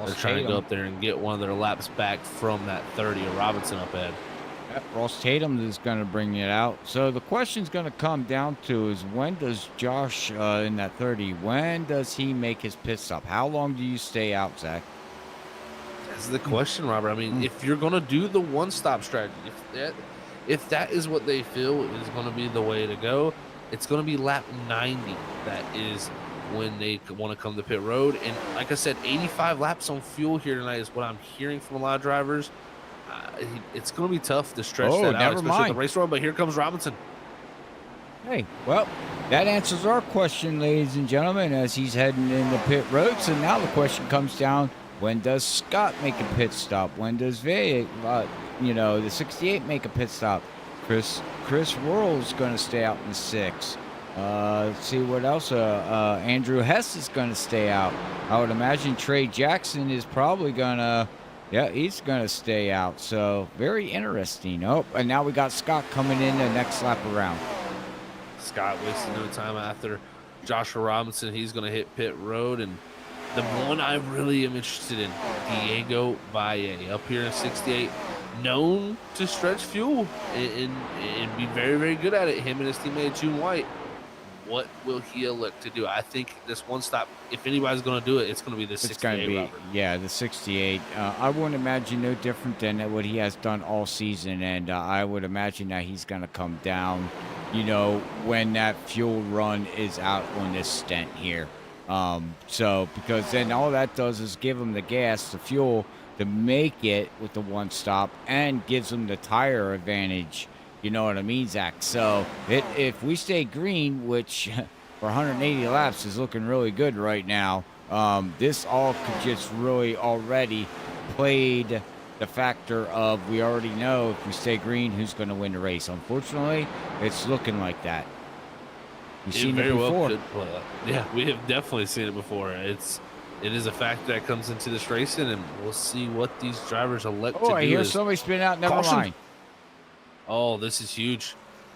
they're trying to go up there and get one of their laps back from that 30 of Robinson up ahead. Yep, Ross Tatum is going to bring it out. So the question's going to come down to is when does Josh in that 30, when does he make his pit stop? How long do you stay out, Zach? That's the question, Robert. I mean, if you're going to do the one-stop strategy, if that is what they feel is going to be the way to go, it's going to be lap 90. That is when they want to come to pit road. And like I said, 85 laps on fuel here tonight is what I'm hearing from a lot of drivers. It's going to be tough to stretch that out, especially at the race road. But here comes Robinson. Hey, well, that answers our question, ladies and gentlemen, as he's heading into pit road. So now the question comes down, when does Scott make a pit stop? When does the 68 make a pit stop? Chris Worrell's going to stay out in the 6. Let's see what else. Andrew Hess is going to stay out. I would imagine Trey Jackson is probably going to, he's going to stay out. So very interesting. Oh, and now we got Scott coming in the next lap around. Scott wasting no time after Joshua Robinson. He's going to hit pit road, and The one I really am interested in, Diego Valle, up here in 68, known to stretch fuel and be very, very good at it. Him and his teammate June White. What will he elect to do? I think this one stop, if anybody's going to do it, it's going to be the It's going to 68, be, Robert. yeah, the 68. I wouldn't imagine no different than what he has done all season. And I would imagine that he's going to come down, when that fuel run is out on this stent here. So, because then all that does is give him the gas, the fuel to make it with the one stop and gives him the tire advantage. You know what I mean, Zach? So, if we stay green, which for 180 laps is looking really good right now, this all could just really already played the factor of we already know if we stay green, who's going to win the race. Unfortunately, it's looking like that. We've seen it before. Well could play out. Yeah, we have definitely seen it before. It is a factor that comes into this racing, and we'll see what these drivers elect to do. Oh, I hear somebody spin out. Never mind. Oh, this is huge.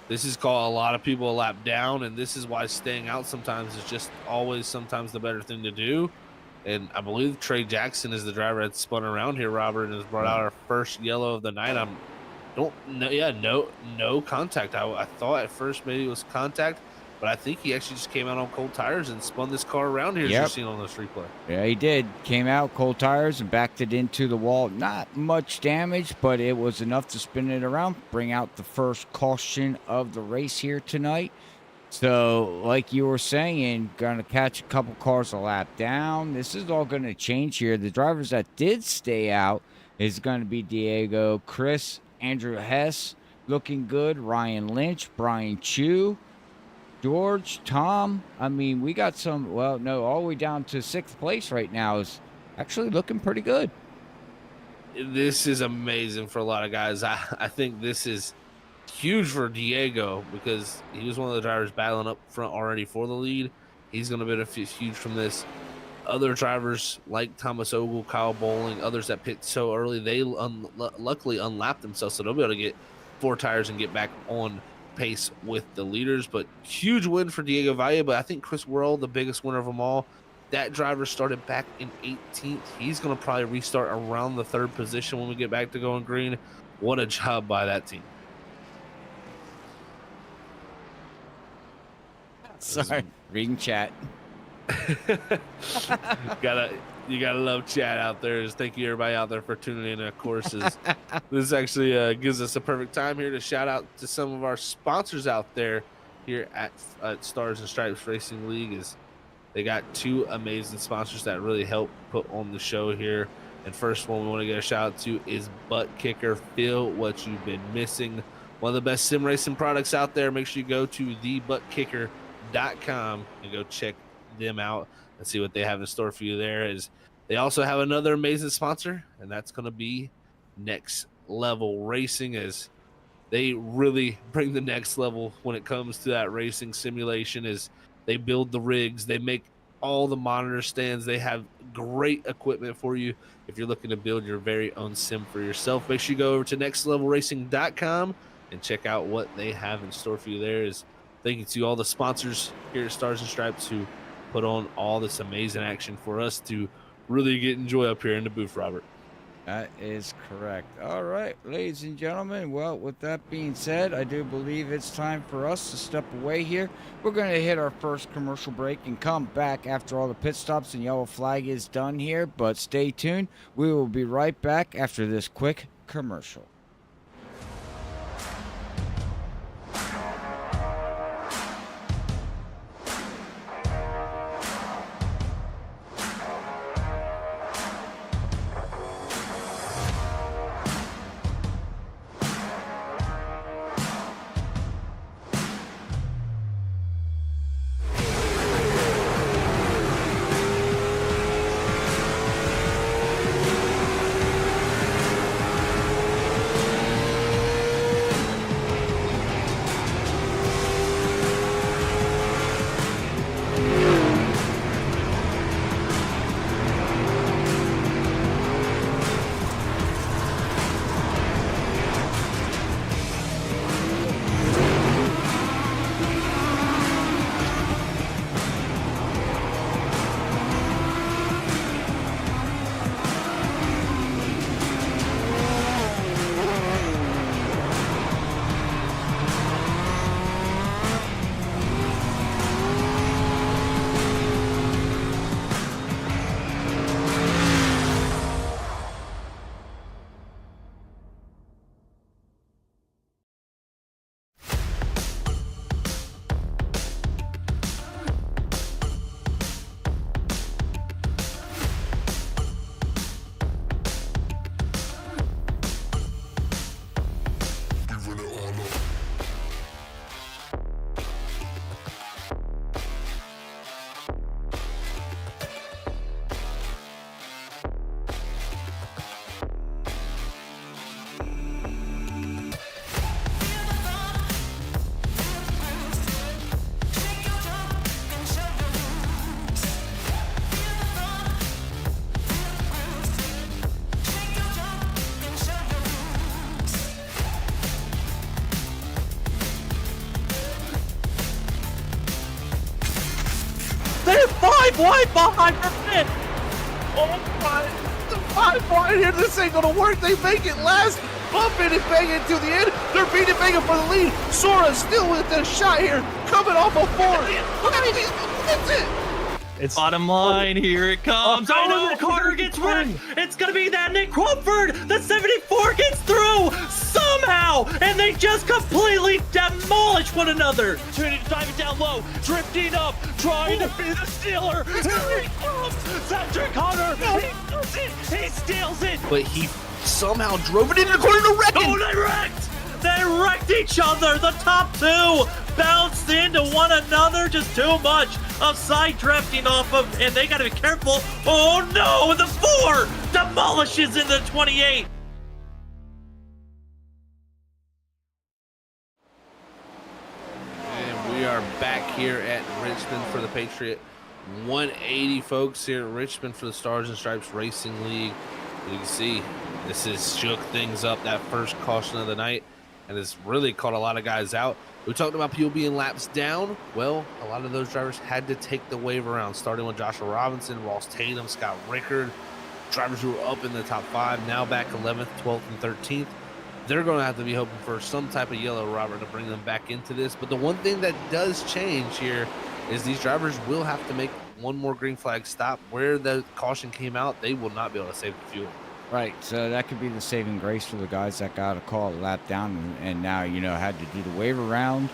This is called a lot of people a lap down, and this is why staying out sometimes is just always sometimes the better thing to do. And I believe Trey Jackson is the driver that's spun around here, Robert, and has brought out our first yellow of the night. No contact. I thought at first maybe it was contact, but I think he actually just came out on cold tires and spun this car around here, as you're seeing on this replay. Yeah, he did. Came out cold tires and backed it into the wall. Not much damage, but it was enough to spin it around, bring out the first caution of the race here tonight. So, like you were saying, going to catch a couple cars a lap down. This is all going to change here. The drivers that did stay out is going to be Diego, Chris, Andrew Hess, looking good, Ryan Lynch, Brian Chu, George, Tom. I mean, we got some, all the way down to 6th place right now is actually looking pretty good. This is amazing for a lot of guys. I think this is huge for Diego because he was one of the drivers battling up front already for the lead. He's going to benefit huge from this. Other drivers like Thomas Ogle, Kyle Bowling, others that pit so early, they luckily unlapped themselves, so they'll be able to get 4 tires and get back on pace with the leaders. But huge win for Diego Valle. But I think Chris Worrell, the biggest winner of them all, that driver started back in 18th. He's going to probably restart around the 3rd position when we get back to going green. What a job by that team. Sorry, reading chat. You gotta love chat out there. Just thank you everybody out there for tuning in. Of course, this actually gives us a perfect time here to shout out to some of our sponsors out there here at Stars and Stripes Racing League. Is they got 2 amazing sponsors that really help put on the show here. And first one we want to get a shout out to is ButtKicker. Feel what you've been missing. One of the best sim racing products out there. Make sure you go to thebuttkicker.com and go check them out and see what they have in store for you there. Is they also have another amazing sponsor, and that's going to be Next Level Racing, as they really bring the next level when it comes to that racing simulation. Is they build the rigs, they make all the monitor stands, they have great equipment for you if you're looking to build your very own sim for yourself. Make sure you go over to nextlevelracing.com and check out what they have in store for you there. Is thank you to all the sponsors here at Stars and Stripes who put on all this amazing action for us to really enjoy up here in the booth, Robert. That is correct. All right, ladies and gentlemen. Well, with that being said, I do believe it's time for us to step away here. We're going to hit our first commercial break and come back after all the pit stops and yellow flag is done here. But stay tuned. We will be right back after this quick commercial. 5 wide behind for fifth. Oh my, the 5 wide here, this ain't gonna work. They make it last, bumping and banging to the end. They're beating banging for the lead. Sora still with the shot here, coming off a 4. That's it. It's bottom line, here it comes. Oh no, the Carter gets wrecked. It's gonna be that Nick Crawford. The 74 gets through somehow, and they just completely demolish one another. Trinity diving down low, drifting up, trying to be the stealer. Here he comes, Cedric Hunter. He does it. He steals it. But he somehow drove it into the corner to wreck it. Oh, they wrecked. They wrecked each other. The top two bounced into one another. Just too much of side drifting off of, and they got to be careful. Oh no, the 4 demolishes in the 28. And we are back here at Richmond for the Patriot 180, folks, here at Richmond for the Stars and Stripes Racing League. You can see this has shook things up, that first caution of the night, and it's really caught a lot of guys out. We talked about people being laps down. Well, a lot of those drivers had to take the wave around, starting with Joshua Robinson, Ross Tatum, Scott Rickard, drivers who were up in the top 5, now back 11th, 12th, and 13th. They're going to have to be hoping for some type of yellow rubber to bring them back into this. But the one thing that does change here is these drivers will have to make one more green flag stop. Where the caution came out, they will not be able to save the fuel. Right, so that could be the saving grace for the guys that got a call a lap down and now, you know, had to do the wave around.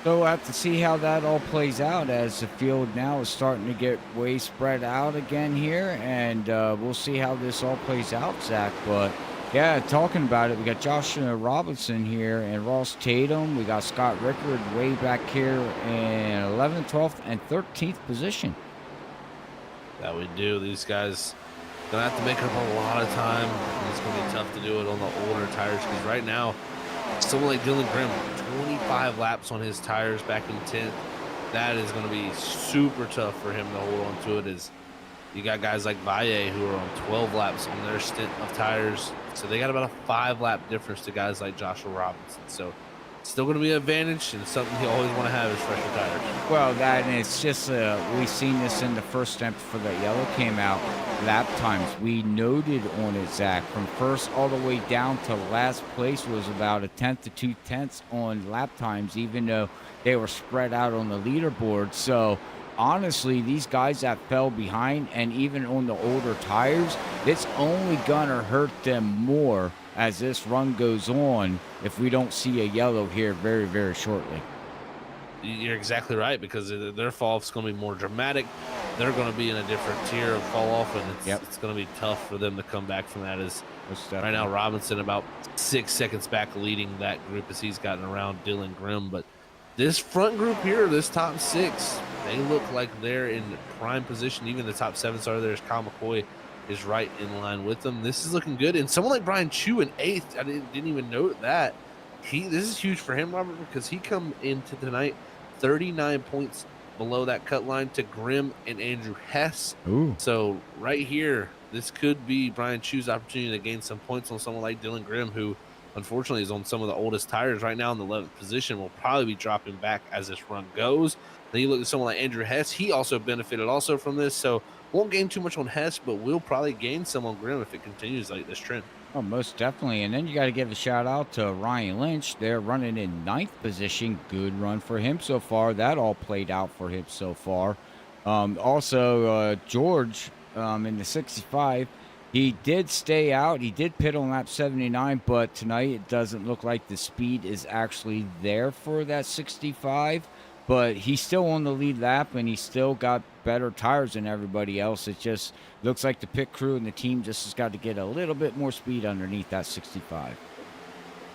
So we'll have to see how that all plays out as the field now is starting to get way spread out again here. And we'll see how this all plays out, Zach. But, yeah, talking about it, we got Joshua Robinson here and Ross Tatum. We got Scott Rickard way back here in 11th, 12th, and 13th position. That we do. These guys gonna have to make up a lot of time. It's gonna be tough to do it on the older tires because right now, someone like Dylan Grimm, 25 laps on his tires back in 10th. That is gonna be super tough for him to hold on to it. As you got guys like Valle who are on 12 laps on their stint of tires, so they got about a 5-lap difference to guys like Joshua Robinson. So it's still going to be an advantage and something you always want to have is fresher tires. Well, that and it's just we've seen this in the first stint before that yellow came out. Lap times we noted on it, Zach, from first all the way down to last place was about 1/10 to 2/10 on lap times, even though they were spread out on the leaderboard. So honestly, these guys that fell behind and even on the older tires, it's only gonna hurt them more as this run goes on if we don't see a yellow here very, very shortly. You're exactly right, because their fall off is going to be more dramatic. They're going to be in a different tier of fall off, and it's going to be tough for them to come back from that. As right now, Robinson about 6 seconds back leading that group as he's gotten around Dylan Grimm. But this front group here, this top 6, they look like they're in prime position. Even the top 7 star there's Kyle McCoy is right in line with them. This is looking good. And someone like Brian Chu in 8th, I didn't even note that. This is huge for him, Robert, because he come into tonight 39 points below that cut line to Grimm and Andrew Hess. Ooh. So right here, this could be Brian Chu's opportunity to gain some points on someone like Dylan Grimm, who unfortunately is on some of the oldest tires right now in the 11th position, will probably be dropping back as this run goes. Then you look at someone like Andrew Hess. He also benefited also from this. So won't gain too much on Hess, but will probably gain some on Grimm if it continues like this trend. Oh, most definitely. And then you got to give a shout out to Ryan Lynch. They're running in 9th position. Good run for him so far. That all played out for him so far. Also, George in the 65, he did stay out. He did pit on lap 79, but tonight it doesn't look like the speed is actually there for that 65. But he's still on the lead lap, and he's still got better tires than everybody else. It just looks like the pit crew and the team just has got to get a little bit more speed underneath that 65.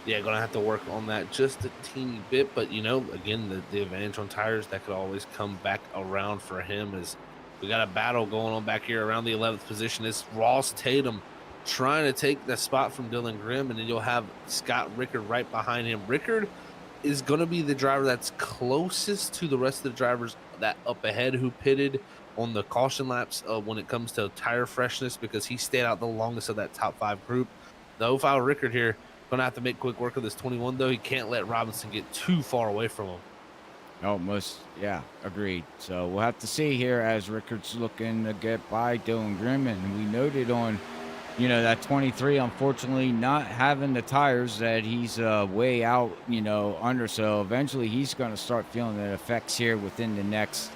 Yeah, going to have to work on that just a teeny bit. But, you know, again, the advantage on tires, that could always come back around for him. As we got a battle going on back here around the 11th position. It's Ross Tatum trying to take the spot from Dylan Grimm, and then you'll have Scott Rickard right behind him. Rickard is going to be the driver that's closest to the rest of the drivers that up ahead who pitted on the caution laps when it comes to tire freshness, because he stayed out the longest of that top 5 group. The 05 Rickard here going to have to make quick work of this 21, though. He can't let Robinson get too far away from him. Yeah, agreed. So we'll have to see here as Rickard's looking to get by Dylan Grimm. And we noted on, that 23, unfortunately, not having the tires that he's way out, under. So eventually he's going to start feeling the effects here within the next,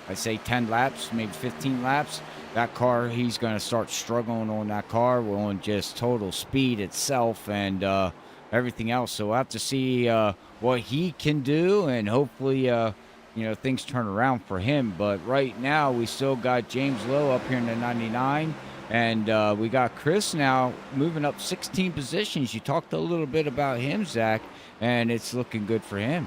I say 10 laps, maybe 15 laps. That car, he's going to start struggling on that car on just total speed itself and everything else. So we'll have to see what he can do, and hopefully, things turn around for him. But right now, we still got James Lowe up here in the 99. And we got Chris now moving up 16 positions. You talked a little bit about him, Zach, and it's looking good for him.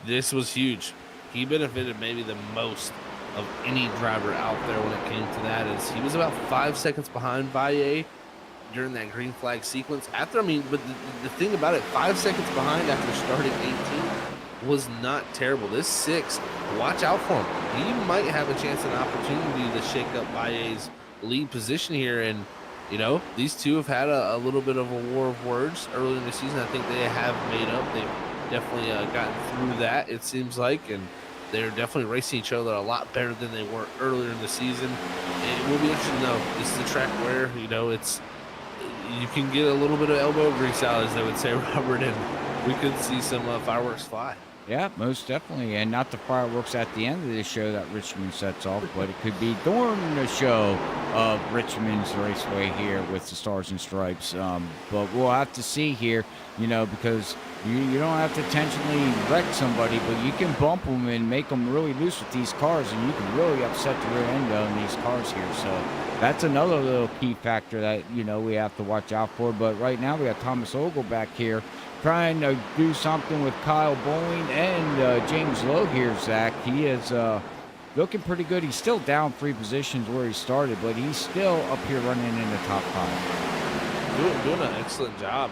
This was huge. He benefited maybe the most of any driver out there when it came to that. Is he was about 5 seconds behind Valle during that green flag sequence. But the thing about it, 5 seconds behind after starting 18 was not terrible. This 6, watch out for him. He might have a chance and opportunity to shake up Valle's lead position here. And these two have had a little bit of a war of words early in the season. I think they have made up. They've definitely gotten through that, it seems like, and they're definitely racing each other a lot better than they were earlier in the season. It will be interesting to know. This is a track where it's you can get a little bit of elbow grease out, as they would say, Robert, and we could see some fireworks fly. Yeah, most definitely. And not the fireworks at the end of the show that Richmond sets off, but it could be during the show of Richmond's Raceway here with the Stars and Stripes. But we'll have to see here, because you don't have to intentionally wreck somebody, but you can bump them and make them really loose with these cars, and you can really upset the rear end on these cars here. So that's another little key factor that, we have to watch out for. But right now we got Thomas Ogle back here trying to do something with Kyle Bowling and James Lowe here, Zach. He is looking pretty good. He's still down 3 positions where he started, but he's still up here running in the top 5. Doing an excellent job.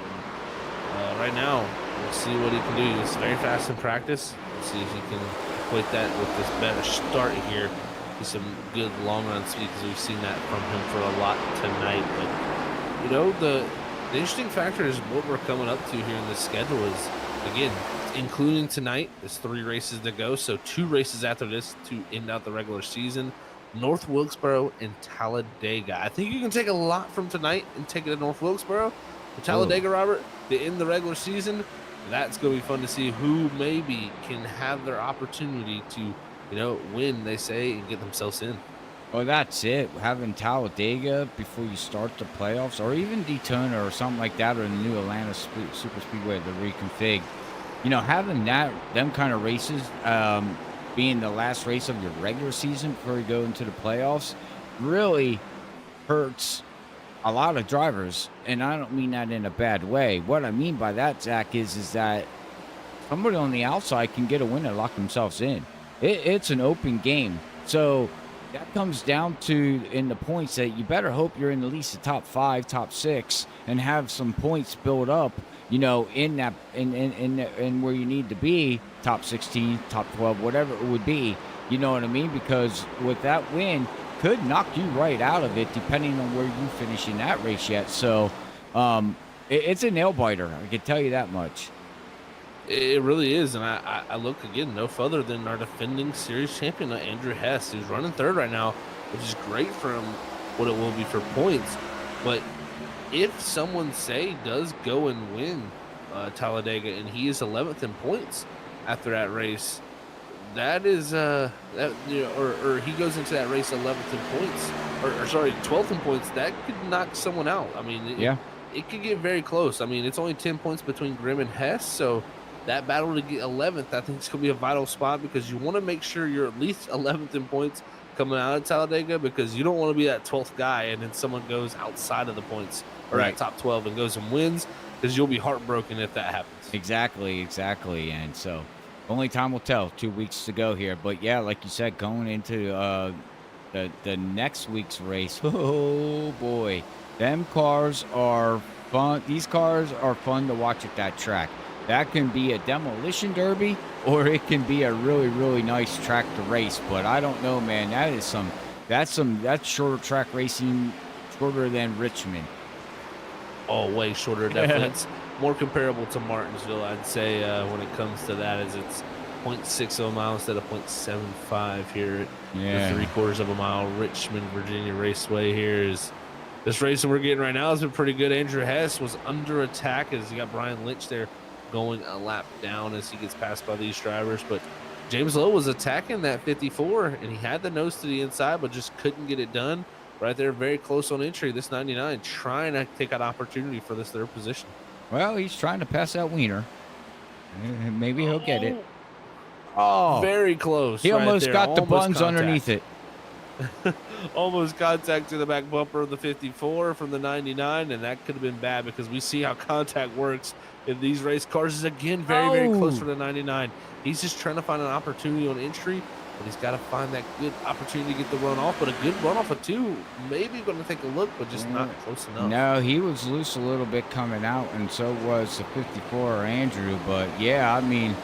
And right now, we'll see what he can do. He's very fast in practice. We'll see if he can equate that with this better start here. He's some good long run speed, because we've seen that from him for a lot tonight. But, the interesting factor is what we're coming up to here in the schedule is, again, including tonight, there's 3 races to go. So 2 races after this to end out the regular season. North Wilkesboro and Talladega. I think you can take a lot from tonight and take it to North Wilkesboro. For Talladega, Robert, to end the regular season, that's going to be fun to see who maybe can have their opportunity to, win, they say, and get themselves in. Well, that's it. Having Talladega before you start the playoffs, or even Daytona or something like that, or the new Atlanta Super Speedway, the reconfig. Having them kind of races being the last race of your regular season before you go into the playoffs really hurts a lot of drivers. And I don't mean that in a bad way. What I mean by that, Zach, is that somebody on the outside can get a win and lock themselves in. It's an open game. So that comes down to, in the points, that you better hope you're in at least the top 5, top 6, and have some points build up, in that, in where you need to be, top 16, top 12, whatever it would be. You know what I mean? Because with that win, could knock you right out of it, depending on where you finish in that race yet. So it's a nail biter. I can tell you that much. It really is, and I look again no further than our defending series champion, Andrew Hess, who's running 3rd right now, which is great for him, what it will be for points. But if someone, say, does go and win Talladega, and he is 11th in points after that race, that is or he goes into that race 11th in points, or sorry, 12th in points, that could knock someone out. I mean, it could get very close. I mean, it's only 10 points between Grimm and Hess, so that battle to get 11th, I think it's going to be a vital spot, because you want to make sure you're at least 11th in points coming out of Talladega, because you don't want to be that 12th guy and then someone goes outside of the points, or that top 12 and goes and wins, because you'll be heartbroken if that happens. Exactly. And so only time will tell. 2 weeks to go here. But yeah, like you said, going into the next week's race, oh boy, them cars are fun. These cars are fun to watch at that track. That can be a demolition derby, or it can be a really, really nice track to race. But I don't know, man. That's shorter track racing, shorter than Richmond. Oh, way shorter. Definitely. It's more comparable to Martinsville, I'd say, when it comes to that. As it's 0.6 of a mile instead of 0.75 here Yeah. at the 3/4 of a mile. Richmond, Virginia Raceway here is this racing we're getting right now has been pretty good. Andrew Hess was under attack as you got Brian Lynch there going a lap down as he gets passed by these drivers. But James Lowe was attacking that 54 and he had the nose to the inside, but just couldn't get it done. Right there, very close on entry. This 99 trying to take an opportunity for this third position. Well, he's trying to pass that wiener. Maybe he'll get it. Oh, very close. He almost there. got the Almost buns contact. underneath it. Almost contact to the back bumper of the 54 from the 99, and that could have been bad because we see how contact works in these race cars. Is again very close for the 99. He's just trying to find an opportunity on entry, but he's got to find that good opportunity to get the run off. But a good run off of 2, maybe going to take a look, but just not close enough. No, he was loose a little bit coming out, and so was the 54 Andrew. But yeah, I mean,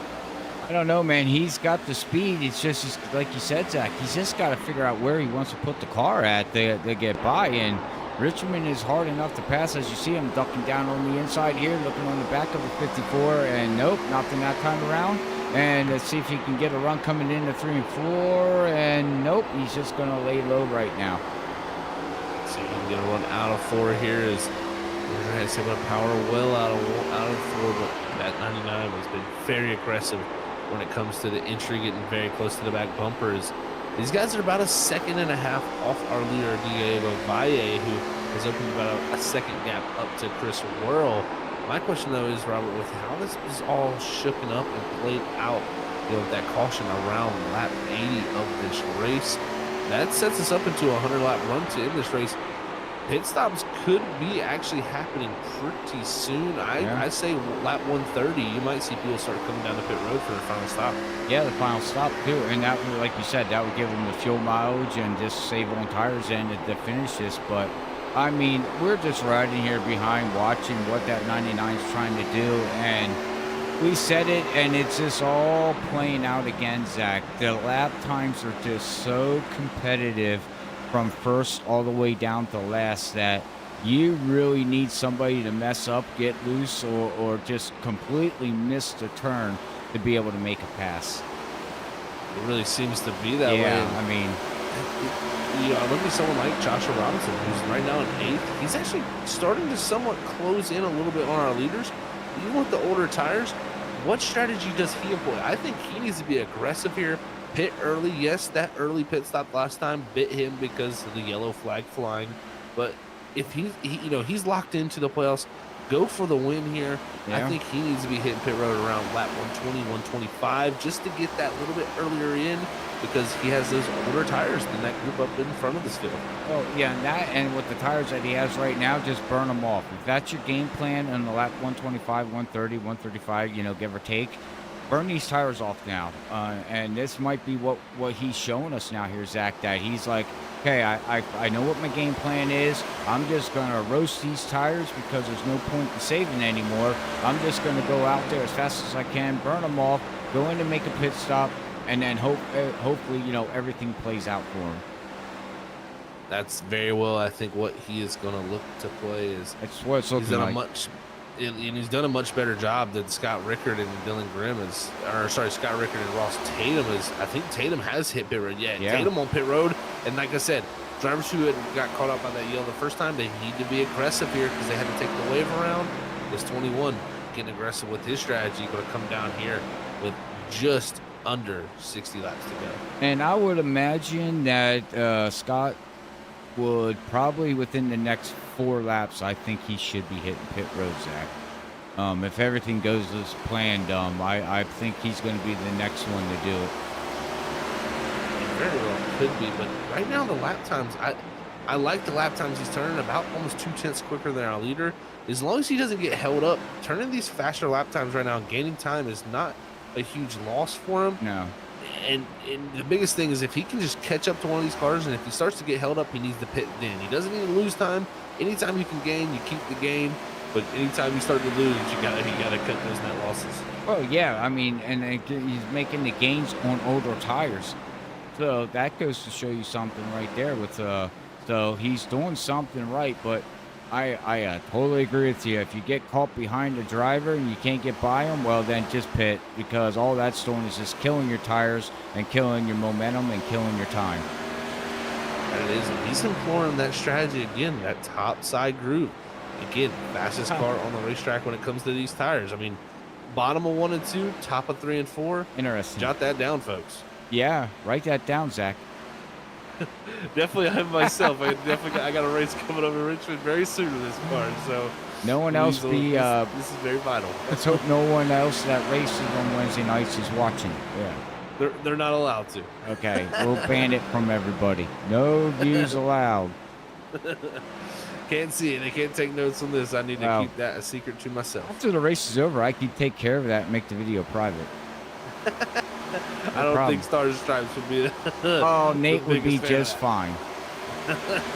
I don't know, man. He's got the speed. It's just like you said, Zach. He's just got to figure out where he wants to put the car at to get by. And Richmond is hard enough to pass, as you see him ducking down on the inside here, looking on the back of the 54, and nope, nothing that time around. And let's see if he can get a run coming into 3 and 4, and nope, he's just going to lay low right now. So he's going to run out of 4 here. Is has able to power well out of 4, but that 99 has been very aggressive when it comes to the entry, getting very close to the back bumpers. These guys are about a second and a half off our leader, Diego Valle, who has opened about a second gap up to Chris Worrell. My question, though, is, Robert, with how this is all shooken up and played out, with that caution around lap 80 of this race, that sets us up into a 100-lap run to end this race. Pit stops could be actually happening pretty soon. I say lap 130, you might see people start coming down the pit road for the final stop. Yeah, the final stop, too. And that, like you said, that would give them the fuel mileage and just save on tires and to finish this. But I mean, we're just riding here behind watching what that 99 is trying to do, and we said it, and it's just all playing out again, Zach. The lap times are just so competitive from first all the way down to last that you really need somebody to mess up, get loose, or just completely miss the turn to be able to make a pass. It really seems to be that way. Yeah, I mean, look at someone like Joshua Robinson, who's right now in 8th. He's actually starting to somewhat close in a little bit on our leaders. Even with the older tires, what strategy does he employ? I think he needs to be aggressive here. Pit early. Yes, that early pit stop last time bit him because of the yellow flag flying. But if he's locked into the playoffs, go for the win here. Yeah. I think he needs to be hitting pit road around lap 120, 125 just to get that little bit earlier in, because he has those older tires than that group up in front of this field. Oh, yeah, and with the tires that he has right now, just burn them off. If that's your game plan on the lap 125, 130, 135, give or take, burn these tires off now. And this might be what he's showing us now here, Zach, that he's like, okay, I know what my game plan is. I'm just going to roast these tires because there's no point in saving anymore. I'm just going to go out there as fast as I can, burn them off, go in and make a pit stop, and then hopefully, everything plays out for him. That's very well, I think, what he is going to look to play is. That's what it's looking like. And he's done a much better job than Scott Rickard and Dylan Grimm Scott Rickard and Ross Tatum is. I think Tatum has hit pit road. Yeah, Tatum on pit road. And like I said, drivers who got caught up by that yellow the first time, they need to be aggressive here because they had to take the wave around. This 21 getting aggressive with his strategy, going to come down here with just under 60 laps to go. And I would imagine that Scott would probably within the next 4 laps, I think he should be hitting pit road, Zach. If everything goes as planned, I think he's going to be the next one to do it. Very well could be, but right now the lap times, I like the lap times he's turning about almost 2/10 quicker than our leader. As long as he doesn't get held up, turning these faster lap times right now, gaining time is not a huge loss for him. No. And the biggest thing is if he can just catch up to one of these cars, and if he starts to get held up, he needs to pit then. He doesn't need to lose time. Anytime you can gain, you keep the gain. But anytime you start to lose, you gotta cut those net losses. Oh yeah, I mean, and he's making the gains on older tires, so that goes to show you something right there. So he's doing something right. But I totally agree with you. If you get caught behind a driver and you can't get by him, well, then just pit, because all that's doing is just killing your tires and killing your momentum and killing your time. And it is. He's employing that strategy again, that top side groove. Again, fastest car on the racetrack when it comes to these tires. I mean, bottom of 1 and 2, top of 3 and 4. Interesting. Jot that down, folks. Yeah, write that down, Zach. Definitely, I myself. I got a race coming up in Richmond very soon with this car. So no one else be. This is very vital. Let's hope no one else that races on Wednesday nights is watching. Yeah. They're not allowed to. Okay, we'll ban it from everybody. No views allowed. Can't see it. They can't take notes on this. I need to keep that a secret to myself. After the race is over, I can take care of that and make the video private. I don't think Stars and Stripes would be oh, Nate would be just fine.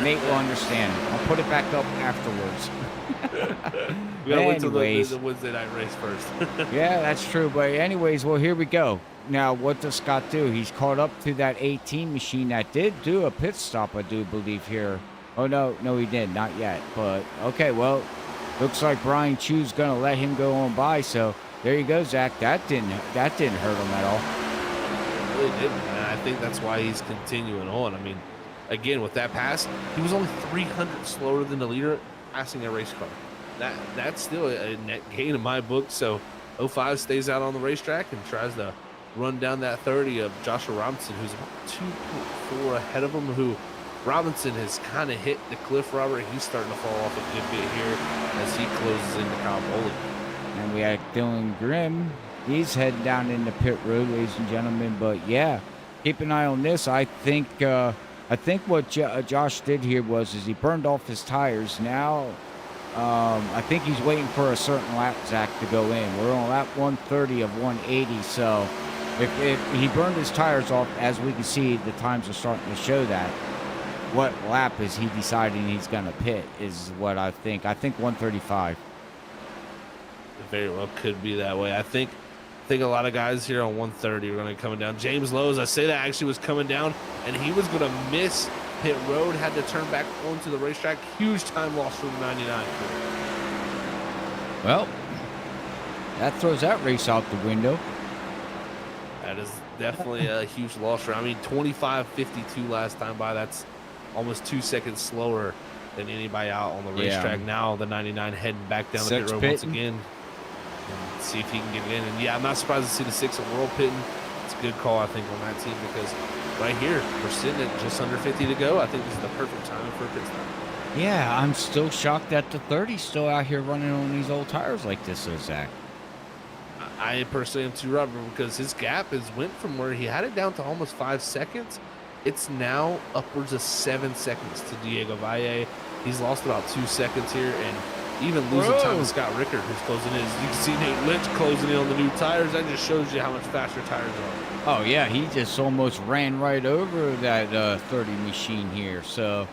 Nate will understand. I'll put it back up afterwards. We gotta wait till the Wednesday night race first. Yeah, that's true. But anyways, well, here we go. Now, what does Scott do? He's caught up to that 18 machine that did do a pit stop, I do believe, here. Oh, no, he did. Not yet. But, okay, well, looks like Brian Chu's going to let him go on by. So, there you go, Zach. That didn't hurt him at all. It really didn't. And I think that's why he's continuing on. I mean, again, with that pass, he was only 300 slower than the leader passing a race car. That's still a net gain in my book. So, 05 stays out on the racetrack and tries to run down that 30 of Joshua Robinson, who's about 2.4 ahead of him, who Robinson has kind of hit the cliff, Robert. He's starting to fall off a good bit here as he closes into Kyle Bowling. And we had Dylan Grimm. He's heading down into pit road, ladies and gentlemen. But, yeah, keep an eye on this. I think what Josh did here was he burned off his tires. Now, I think he's waiting for a certain lap, Zach, to go in. We're on lap 130 of 180, so if he burned his tires off, as we can see, the times are starting to show that. What lap is he deciding he's going to pit is what I think. I think 135. It very well could be that way. I think a lot of guys here on 130 are going to be coming down. James Lowe, as I say that, actually was coming down, and he was going to miss pit road, had to turn back onto the racetrack. Huge time loss for the 99. Well, that throws that race out the window. That is definitely a huge loss for him. I mean, 25.52 last time by. That's almost 2 seconds slower than anybody out on the racetrack. Yeah. Now the 99 heading back down the pit road once again. And see if he can get it in. And yeah, I'm not surprised to see the 6 at World pitting. It's a good call, I think, on that team, because right here, we're sitting at just under 50 to go. I think this is the perfect time for a pit stop. Yeah, I'm still shocked that the 30's still out here running on these old tires like this, Zach. I personally am too, Robert, because his gap went from where he had it down to almost 5 seconds. It's now upwards of 7 seconds to Diego Valle. He's lost about 2 seconds here, and even losing time to Scott Rickard, who's closing in. You can see Nate Lynch closing in on the new tires. That just shows you how much faster tires are. Oh, yeah, he just almost ran right over that 30 machine here. So,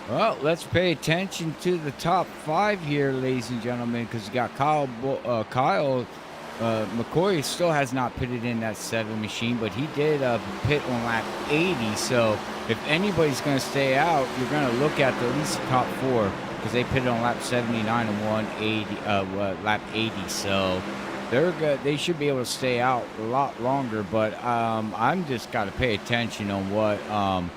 well, let's pay attention to the top 5 here, ladies and gentlemen, because you got Kyle McCoy still has not pitted in that 7 machine, but he did pit on lap 80. So if anybody's going to stay out, you're going to look at at least the top 4, because they pitted on lap 79 and 180, lap 80. So they're good. They should be able to stay out a lot longer. But I'm just got to pay attention on what. I'm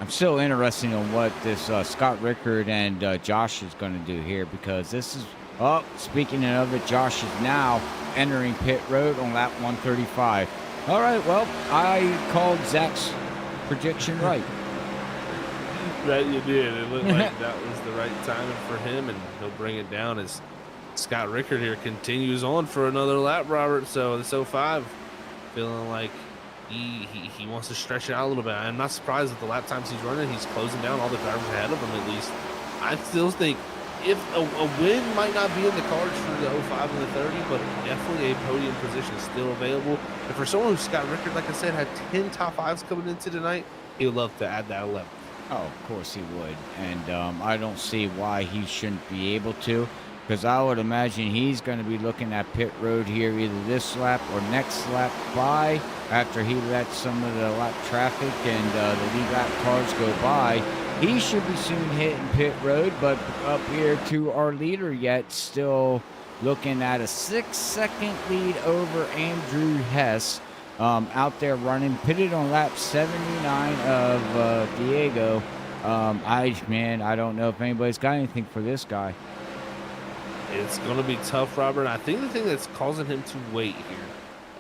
still interested in what this Scott Rickard and Josh is going to do here, because this is. Oh, speaking of it, Josh is now entering pit road on lap 135. All right, well, I called Zach's prediction right. Right, you did. It looked like that was the right timing for him, and he'll bring it down as Scott Rickard here continues on for another lap, Robert. So this 05 feeling like he wants to stretch it out a little bit. I'm not surprised at the lap times he's running. He's closing down all the drivers ahead of him, at least. I still think if a win might not be in the cards for the 05 and the 30, but definitely a podium position is still available. And for someone who's Scott Rickard, like I said, had 10 top 5s coming into tonight, he would love to add that 11. Oh, of course he would. And I don't see why he shouldn't be able to, because I would imagine he's going to be looking at pit road here either this lap or next lap by, after he lets some of the lap traffic and the lead lap cars go by. he should be soon hitting pit road. But up here to our leader yet, still looking at a 6-second lead over Andrew Hess. Out there running, pitted on lap 79 of Diego. I don't know if anybody's got anything for this guy. It's going to be tough, Robert. I think the thing that's causing him to wait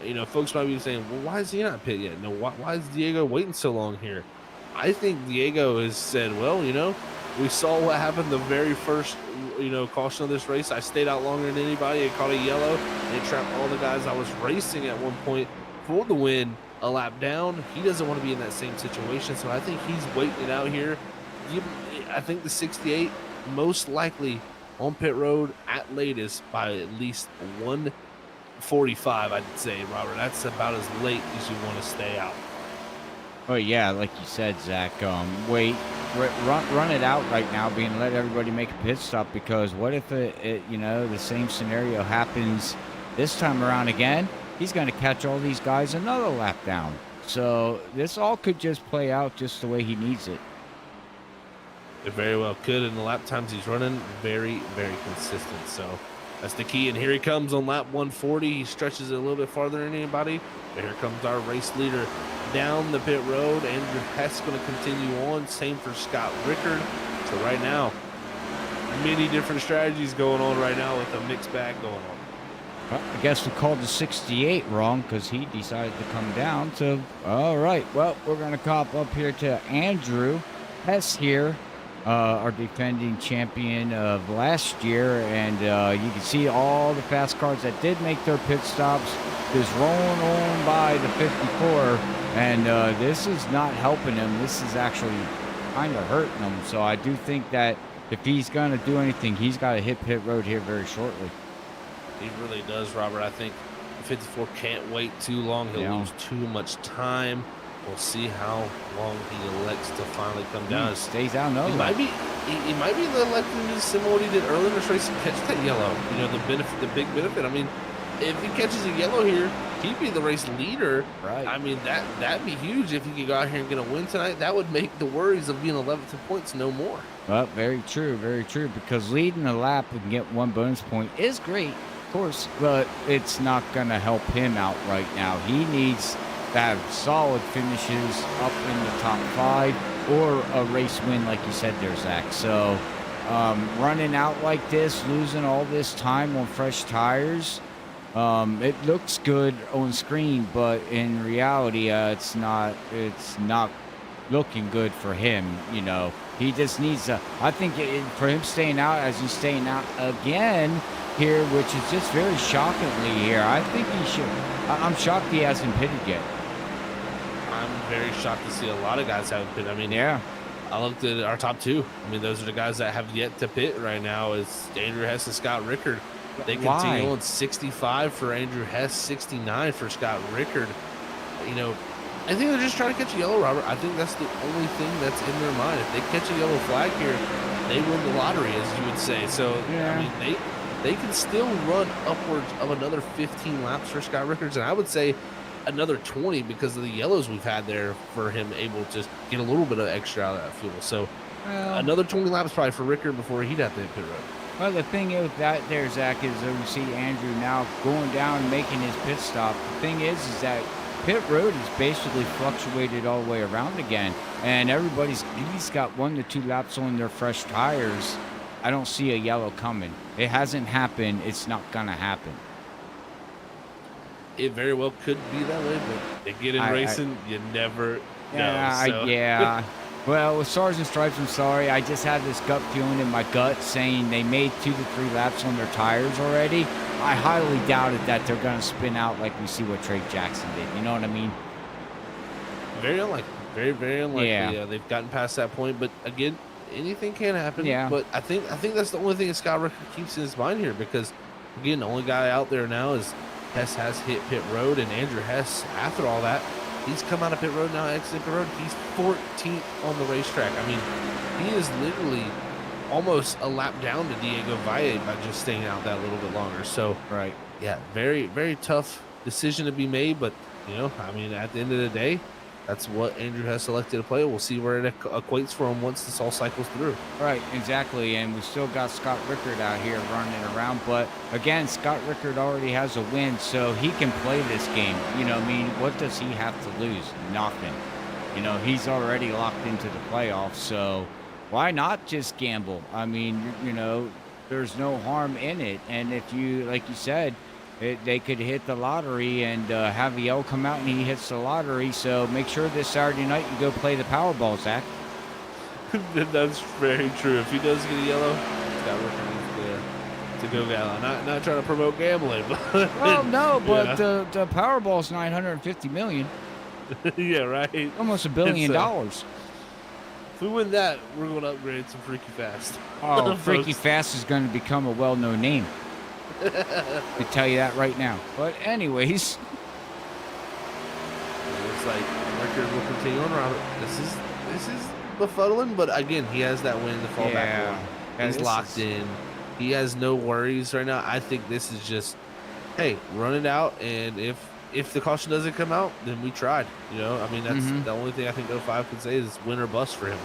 here, folks might be saying, well, why is he not pit yet? No, why is Diego waiting so long here? I think Diego has said, well, we saw what happened the very first, caution of this race. I stayed out longer than anybody. I caught a yellow and it trapped all the guys I was racing at one point for the win a lap down. He doesn't want to be in that same situation, so I think he's waiting it out here. I think the 68 most likely on pit road at latest by at least 1:45, I'd say, Robert. That's about as late as you want to stay out. Oh yeah, like you said, Zach. Run it out right now, being let everybody make a pit stop, because what if the same scenario happens this time around again? He's going to catch all these guys another lap down. So this all could just play out just the way he needs it. It very well could, and the lap times he's running very, very consistent. So that's the key. And here he comes on lap 140. He stretches it a little bit farther than anybody. But here comes our race leader down the pit road. Andrew Hess going to continue on. Same for Scott Rickard. So right now, many different strategies going on right now with a mixed bag going on. Well, I guess we called the 68 wrong because he decided to come down. So, all right. Well, we're going to cop up here to Andrew Hess here, our defending champion of last year. And you can see all the fast cars that did make their pit stops is rolling on by the 54. And this is not helping him. This is actually kind of hurting him. So I do think that if he's going to do anything, he's got to hit pit road here very shortly. He really does, Robert. I think the 54 can't wait too long. He'll lose too much time. We'll see how long he elects to finally come down. He stays out. No, he might be electing to do similar what he did earlier in this race and catch that yellow. The big benefit. I mean, if he catches a yellow here, he'd be the race leader. Right. I mean, that'd be huge if he could go out here and get a win tonight. That would make the worries of being 11th in points no more. Well, very true, because leading a lap and get one bonus point is great, of course, but it's not going to help him out right now. He needs to have solid finishes up in the top 5 or a race win, like you said there, Zach. So running out like this, losing all this time on fresh tires, it looks good on screen, but in reality, it's not looking good for him. He just needs to, I think for him staying out, as he's staying out again here, which is just very shockingly here. I think he should, I'm shocked he hasn't pitted yet. I'm very shocked to see a lot of guys haven't pitted. I mean, yeah, I looked at our top 2. I mean, those are the guys that have yet to pit right now. Is Andrew Hess and Scott Rickard. They continue on 65 for Andrew Hess, 69 for Scott Rickard. I think they're just trying to catch a yellow, Robert. I think that's the only thing that's in their mind. If they catch a yellow flag here, they win the lottery, as you would say. So, yeah. I mean, they can still run upwards of another 15 laps for Scott Rickards, and I would say another 20 because of the yellows we've had there for him able to just get a little bit of extra out of that fuel. So, another 20 laps probably for Rickard before he'd have to hit pit road. Well, the thing is that there, Zach, is that we see Andrew now going down and making his pit stop. The thing is that pit road is basically fluctuated all the way around again, and everybody's at least got 1 to 2 laps on their fresh tires. I don't see a yellow coming. It hasn't happened. It's not gonna happen. It very well could be that way, but they get in racing, you never know. Yeah. Well, with Stars and Stripes, I'm sorry. I just have this gut feeling in my gut saying they made 2 to 3 laps on their tires already. I highly doubted that they're going to spin out like we see what Trey Jackson did. You know what I mean? Very unlikely. Very, very unlikely. Yeah. They've gotten past that point. But, again, anything can happen. Yeah. But I think that's the only thing that Scott Rickard keeps in his mind here because, again, the only guy out there now is Hess has hit pit road. And Andrew Hess, after all that, he's come out of pit road now, exit pit road. He's 14th on the racetrack. I mean, he is literally almost a lap down to Diego Valle by just staying out that little bit longer. So, right. Yeah, very, very tough decision to be made. But, I mean, at the end of the day, that's what Andrew has selected to play. We'll see where it equates for him once this all cycles through. Right, exactly. And we still got Scott Rickard out here running around. But again, Scott Rickard already has a win, so he can play this game. You know, I mean, what does he have to lose? Nothing. You know, he's already locked into the playoffs, so why not just gamble? I mean, you know, there's no harm in it. And if you, like you said, they could hit the lottery and have Yell come out and he hits the lottery. So make sure this Saturday night you go play the Powerball, Zach. That's very true. If he does get a yellow, Scott Rickard needs to go gallon. Not trying to promote gambling, but well, no, but yeah. the Powerball's $950 million, Yeah, right. almost $1 billion. If we win that, we're going to upgrade some Freaky Fast. Oh, Freaky Fast is going to become a well-known name. I tell you that right now. But anyways, It looks like Rickard will continue on around. This is befuddling, but again, he has that win to fall back on. Yeah, He's this locked is- in. He has no worries right now. I think this is just, hey, run it out, and if the caution doesn't come out, then we tried. You know, I mean, that's the only thing I think 05 can say is win or bust for him.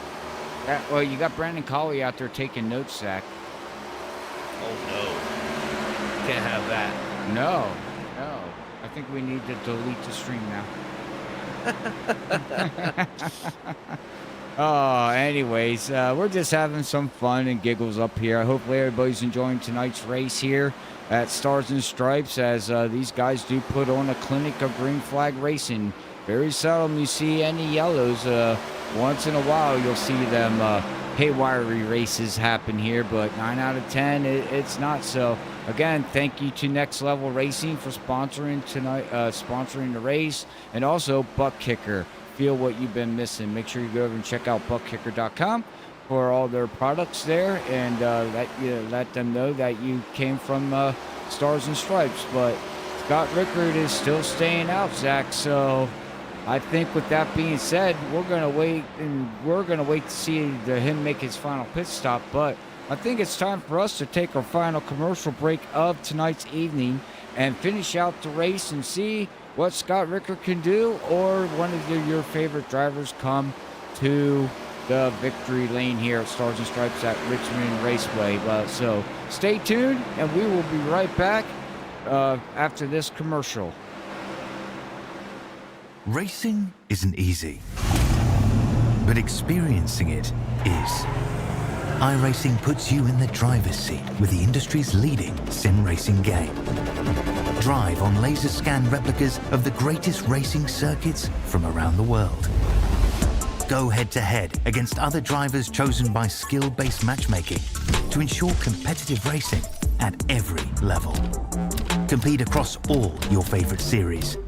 Yeah, well, you got Brandon Colley out there taking notes, Zach. Oh no, can't have that. No. I think we need to delete the stream now. Anyways, we're just having some fun and giggles up here. Hopefully everybody's enjoying tonight's race here at Stars and Stripes, as these guys do put on a clinic of green flag racing. Very seldom you see any yellows. Once in a while you'll see them haywire races happen here, but 9 out of 10 it's not. So again, thank you to Next Level Racing for sponsoring tonight, sponsoring the race, and also ButtKicker. Feel what you've been missing. Make sure you go over and check out ButtKicker.com for all their products there, and let them know that you came from Stars and Stripes. But Scott Rickard is still staying out, Zach. So I think with that being said, we're gonna wait to see him make his final pit stop. But I think it's time for us to take our final commercial break of tonight's evening and finish out the race and see what Scott Rickard can do, or one of your favorite drivers come to the victory lane here at Stars and Stripes at Richmond Raceway. So stay tuned, and we will be right back after this commercial. Racing isn't easy, but experiencing it is. iRacing puts you in the driver's seat with the industry's leading sim racing game. Drive on laser scan replicas of the greatest racing circuits from around the world. Go head to head against other drivers chosen by skill-based matchmaking to ensure competitive racing at every level. Compete across all your favorite series.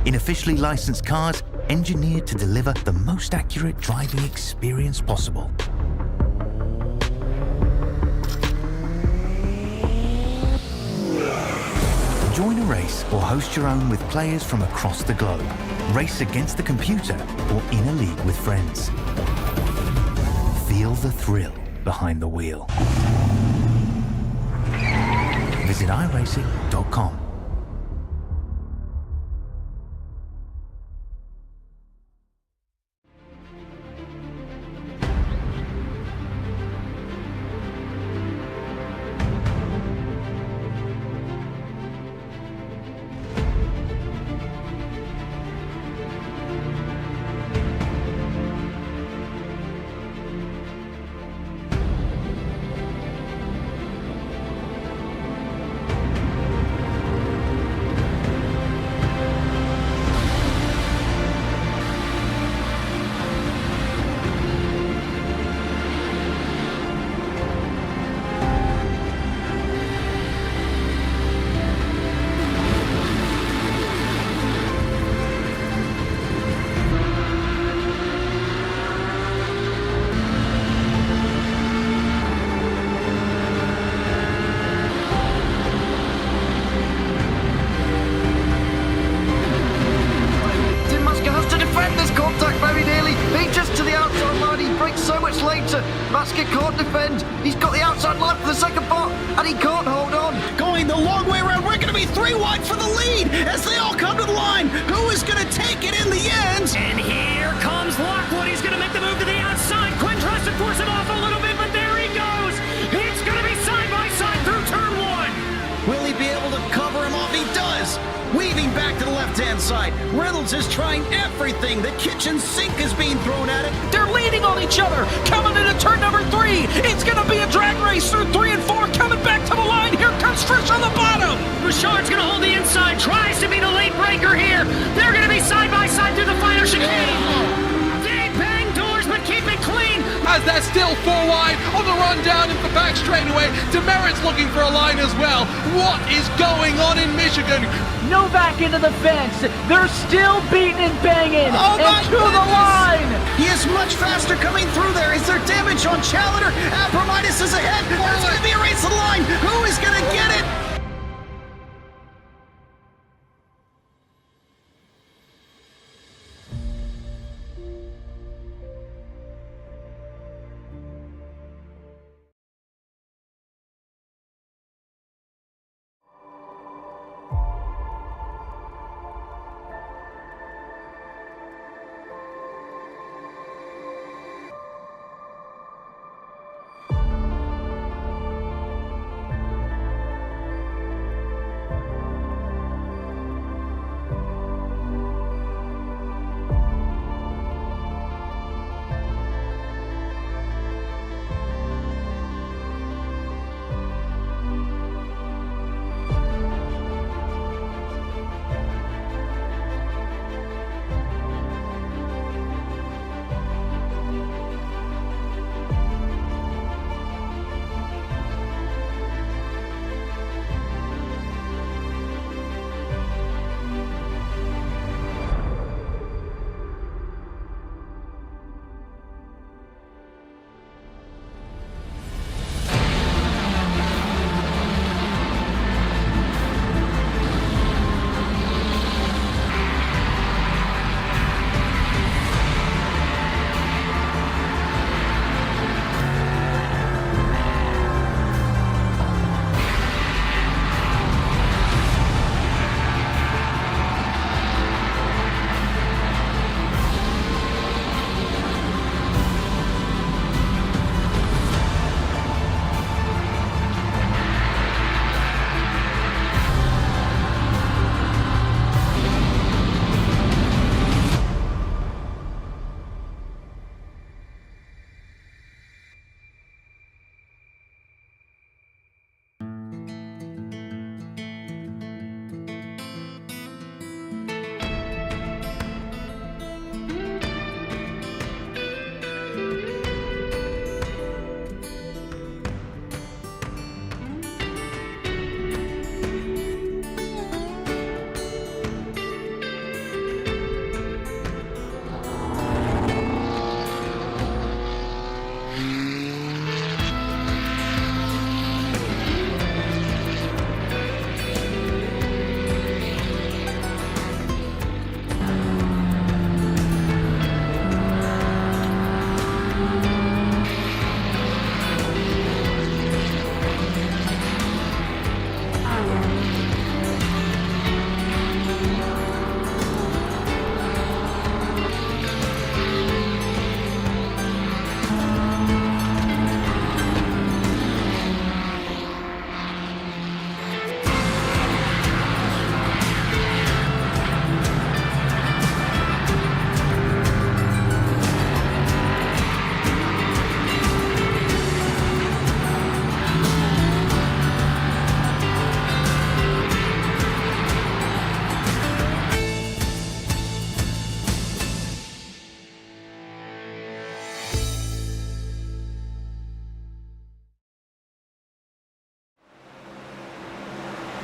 In officially licensed cars, engineered to deliver the most accurate driving experience possible. Join a race or host your own with players from across the globe. Race against the computer or in a league with friends. Feel the thrill behind the wheel. Visit iRacing.com. Masker can't defend. He's got the outside line for the second part, and he can't hold on. Going the long way around. We're going to be 3 wide for the lead as they all come to the line. Who is going to take it in the Fields is trying everything. The kitchen sink is being thrown at it. They're leaning on each other. Coming into turn number 3. It's going to be a drag race through 3 and 4. Coming back to the line. Here comes Trish on the bottom. Richard's going to hold the inside. Tries to be the late breaker here. They're going to be side by side through the final chicane. They bang doors, but keep it clean. As they're still 4 wide on the run down into the back straightaway. Demerit's looking for a line as well. What is going on in Michigan? Novak into the fence. They're still beating and banging. Oh and to the line. He is much faster coming through there. Is there damage on Challenger? Abramitis is ahead. There's going to be a race to the line. Who is going to get it?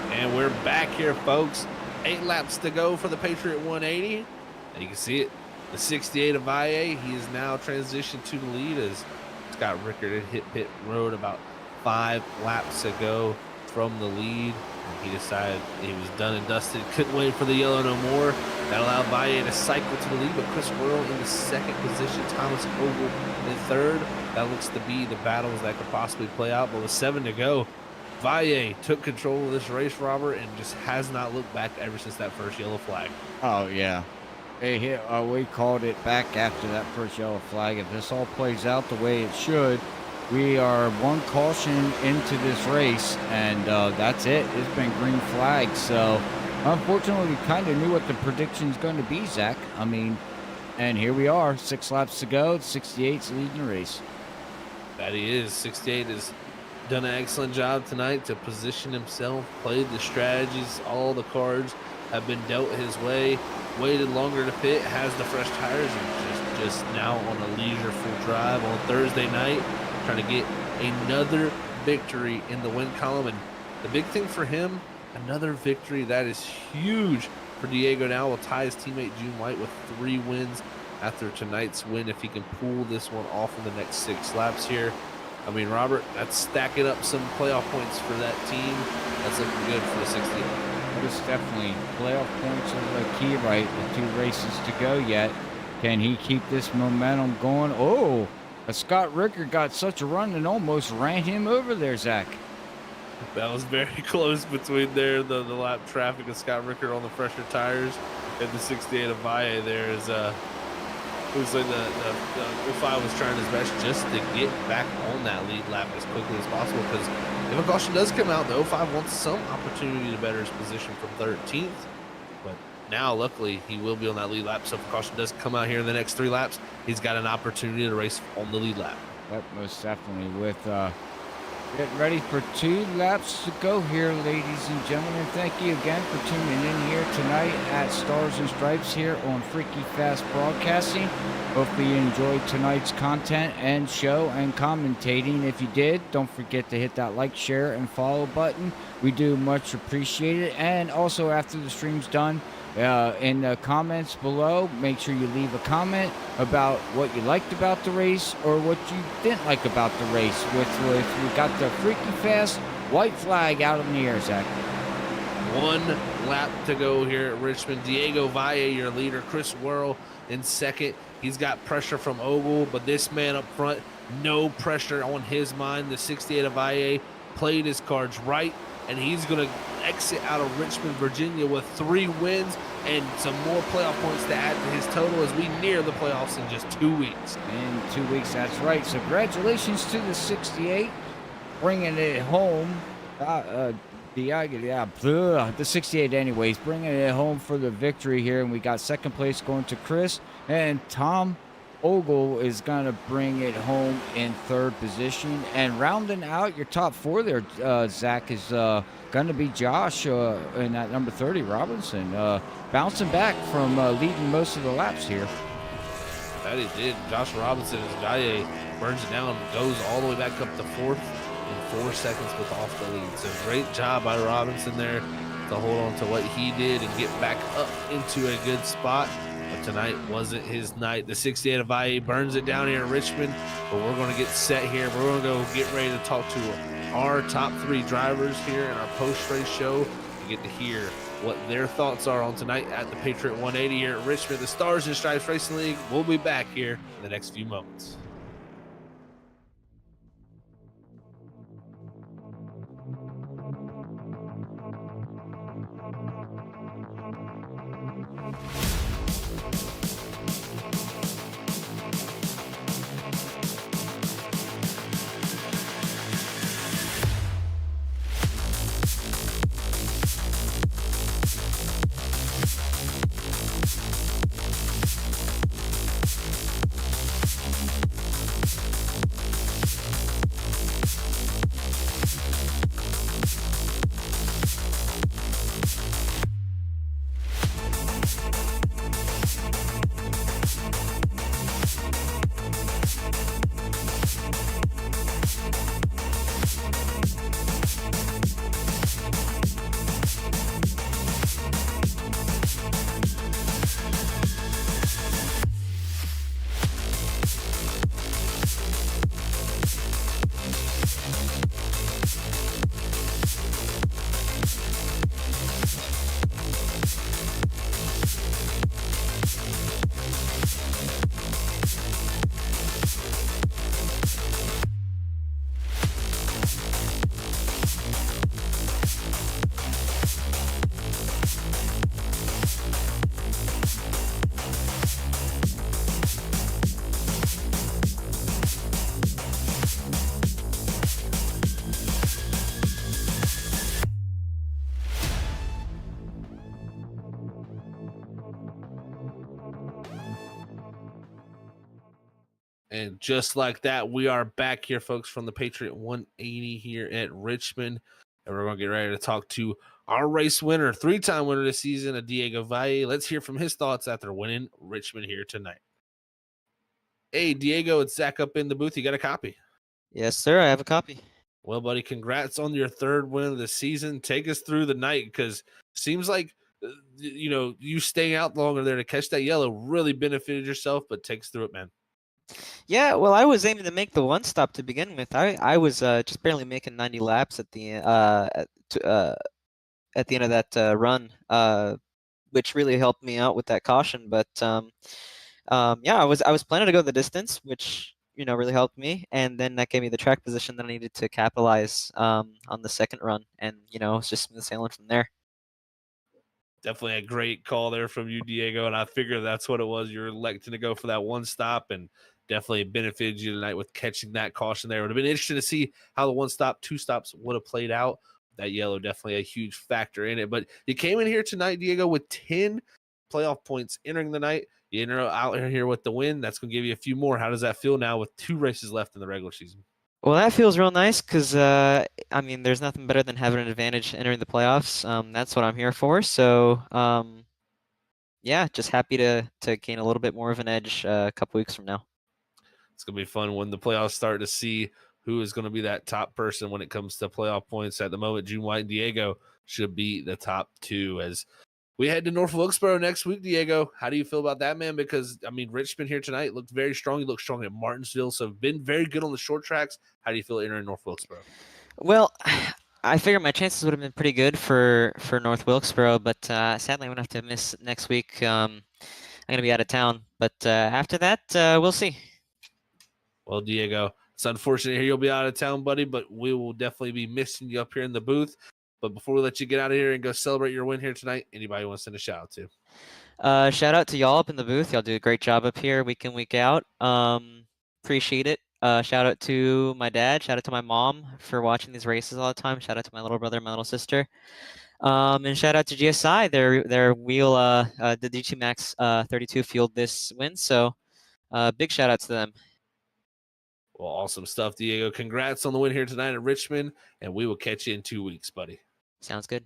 And we're back here, folks. 8 laps to go for the Patriot 180. And you can see it. The 68 of Valle, he is now transitioned to the lead as Scott Rickard had hit pit road about 5 laps ago from the lead. And he decided he was done and dusted. Couldn't wait for the yellow no more. That allowed Valle to cycle to the lead, but Chris Worrell in the 2nd position. Thomas Ogle in 3rd. That looks to be the battles that could possibly play out. But with 7 to go, Valle took control of this race, Robert, and just has not looked back ever since that first yellow flag. Oh, yeah. Hey, we called it back after that first yellow flag. If this all plays out the way it should, we are 1 caution into this race, and that's it. It's been green flag. So unfortunately, we kind of knew what the prediction's going to be, Zach. I mean, and here we are, 6 laps to go. 68's leading the race. That he is. 68 has done an excellent job tonight to position himself, played the strategies, all the cards have been dealt his way, waited longer to pit, has the fresh tires, and just now on a leisureful drive on Thursday night, trying to get another victory in the win column. And the big thing for him, another victory that is huge for Diego now, will tie his teammate June White with 3 wins after tonight's win, if he can pull this one off in the next 6 laps here. I mean, Robert, that's stacking up some playoff points for that team. That's looking good for the 68. That is definitely playoff points are the key, right? With 2 races to go yet. Can he keep this momentum going? Oh, Scott Ricker got such a run and almost ran him over there, Zach. That was very close between there, the lap traffic of Scott Ricker on the fresher tires and the 68 of Valle there. Is it was like the 05 was trying his best just to get back on that lead lap as quickly as possible, because if a caution does come out, the 05 wants some opportunity to better his position from 13th. But now, luckily, he will be on that lead lap, so if a caution does come out here in the next 3 laps, he's got an opportunity to race on the lead lap. Yep, most definitely. With getting ready for 2 laps to go here, ladies and gentlemen. Thank you again for tuning in here tonight at Stars and Stripes here on Freaky Fast Broadcasting. Hopefully you enjoyed tonight's content and show and commentating. If you did, don't forget to hit that like, share, and follow button. We do much appreciate it. And also, after the stream's done, in the comments below, make sure you leave a comment about what you liked about the race or what you didn't like about the race. With we got the Freaky Fast white flag out in the air, Zach. 1 lap to go here at Richmond. Diego Valle, your leader. Chris Worrell in second. He's got pressure from Ogle, but this man up front, no pressure on his mind. The 68 of Valle played his cards right, and he's going to exit out of Richmond, Virginia with 3 wins and some more playoff points to add to his total as we near the playoffs in just 2 weeks. In 2 weeks, that's right. So congratulations to the 68, bringing it home. The 68 anyways, bringing it home for the victory here. And we got second place going to Chris, and Tom Ogle is going to bring it home in 3rd position. And rounding out your top 4 there, Zach, is going to be Josh in that number 30, Robinson, bouncing back from leading most of the laps here. That he did. Josh Robinson, as Valle burns it down, goes all the way back up to 4th in 4 seconds with off the lead. So great job by Robinson there to hold on to what he did and get back up into a good spot. But tonight wasn't his night. The 68 of Valle burns it down here in Richmond, but we're going to get set here. We're going to go get ready to talk to our top 3 drivers here in our post-race show. You get to hear what their thoughts are on tonight at the Patriot 180 here at Richmond. The Stars and Stripes Racing League will be back here in the next few moments. And just like that, we are back here, folks, from the Patriot 180 here at Richmond. And we're going to get ready to talk to our race winner, 3-time winner this season, Diego Valle. Let's hear from his thoughts after winning Richmond here tonight. Hey, Diego, it's Zach up in the booth. You got a copy? Yes, sir. I have a copy. Well, buddy, congrats on your 3rd win of the season. Take us through the night, because seems like, you staying out longer there to catch that yellow really benefited yourself, but take us through it, man. Yeah, well, I was aiming to make the 1 stop to begin with. I was just barely making 90 laps at the end of that run, which really helped me out with that caution. But yeah, I was planning to go the distance, which really helped me, and then that gave me the track position that I needed to capitalize on the 2nd run, and it was just smooth sailing from there. Definitely a great call there from you, Diego, and I figure that's what it was. You're electing to go for that 1 stop, and definitely benefited you tonight with catching that caution there. It would have been interesting to see how the 1 stop, 2 stops would have played out. That yellow definitely a huge factor in it. But you came in here tonight, Diego, with 10 playoff points entering the night. You enter out here with the win. That's going to give you a few more. How does that feel now with 2 races left in the regular season? Well, that feels real nice because, there's nothing better than having an advantage entering the playoffs. That's what I'm here for. So, yeah, just happy to gain a little bit more of an edge a couple weeks from now. It's going to be fun when the playoffs start to see who is going to be that top person when it comes to playoff points. At the moment, June White and Diego should be the top 2 as we head to North Wilkesboro next week. Diego, how do you feel about that, man? Because, Richmond here tonight looked very strong. You looked strong at Martinsville, so been very good on the short tracks. How do you feel entering North Wilkesboro? Well, I figured my chances would have been pretty good for North Wilkesboro, but sadly I'm going to have to miss next week. I'm going to be out of town. But after that, we'll see. Well, Diego, it's unfortunate here you'll be out of town, buddy, but we will definitely be missing you up here in the booth. But before we let you get out of here and go celebrate your win here tonight, anybody want to send a shout out to? Shout out to y'all up in the booth. Y'all do a great job up here week in, week out. Appreciate it. Shout out to my dad. Shout out to my mom for watching these races all the time. Shout out to my little brother, my little sister. And shout out to GSI. Their wheel, the D2 Max 32 fueled this win. So big shout out to them. Well, awesome stuff, Diego. Congrats on the win here tonight at Richmond, and we will catch you in 2 weeks, buddy. Sounds good.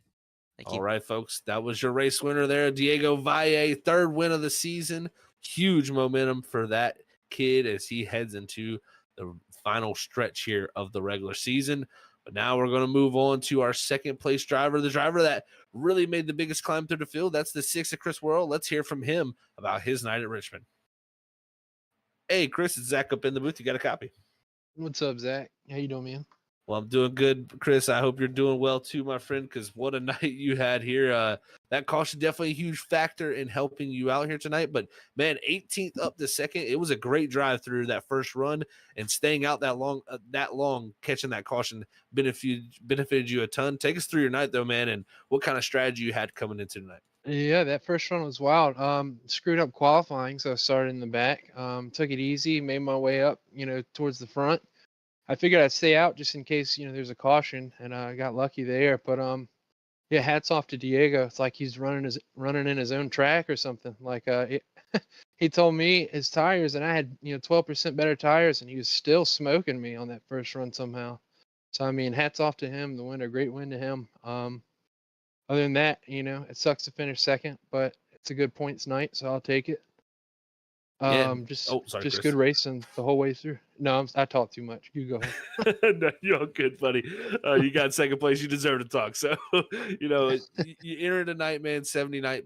Thank you. All right, folks. That was your race winner there, Diego Valle, 3rd win of the season. Huge momentum for that kid as he heads into the final stretch here of the regular season. But now we're going to move on to our 2nd place driver, the driver that really made the biggest climb through the field. That's the 6 of Chris Worrell. Let's hear from him about his night at Richmond. Hey, Chris, it's Zach up in the booth. You got a copy? What's up, Zach? How you doing, man? Well, I'm doing good, Chris. I hope you're doing well too, my friend, because what a night you had here. That caution definitely a huge factor in helping you out here tonight. But, man, 18th up to 2nd. It was a great drive through that first run, and staying out that long, catching that caution benefited you a ton. Take us through your night, though, man, and what kind of strategy you had coming into tonight. Yeah, that first run was wild. Screwed up qualifying, so I started in the back. Took it easy, made my way up, towards the front. I figured I'd stay out just in case, there's a caution, and I got lucky there. But yeah, hats off to Diego. It's like he's running in his own track or something. Like he told me his tires, and I had 12% better tires, and he was still smoking me on that first run somehow. So hats off to him. The winner, great win to him. Other than that, it sucks to finish 2nd, but it's a good points night, so I'll take it. Just Chris. good racing the whole way through. No, I talk too much. You go ahead. No, you're all good, buddy. You got 2nd place. You deserve to talk. So, you entered tonight, man, 79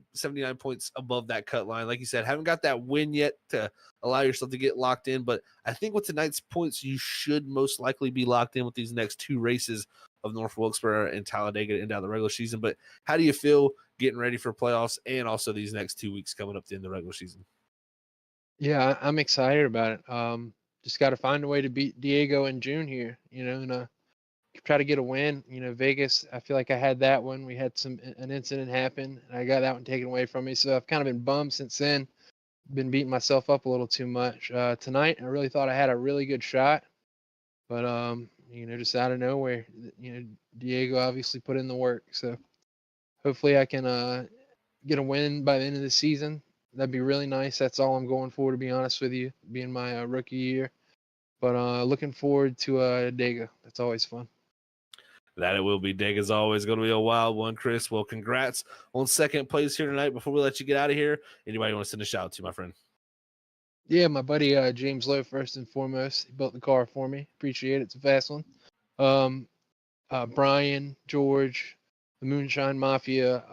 points above that cut line. Like you said, haven't got that win yet to allow yourself to get locked in. But I think with tonight's points, you should most likely be locked in with these next 2 races of North Wilkesboro and Talladega to end out the regular season. But how do you feel getting ready for playoffs and also these next 2 weeks coming up to end the regular season? Yeah, I'm excited about it. Just got to find a way to beat Diego in June here, and try to get a win. Vegas, I feel like I had that one. We had an incident happen, and I got that one taken away from me. So I've kind of been bummed since then. Been beating myself up a little too much. Tonight, I really thought I had a really good shot, but just out of nowhere, Diego obviously put in the work. So hopefully I can get a win by the end of the season. That'd be really nice. That's all I'm going for, to be honest with you, being my rookie year. But looking forward to Dega. That's always fun. That it will be. Dega's always going to be a wild one, Chris. Well, congrats on second place here tonight. Before we let you get out of here, anybody want to send a shout out to, my friend? Yeah, my buddy James Lowe, first and foremost. He built the car for me. Appreciate it. It's a fast one. Brian, George, the Moonshine Mafia,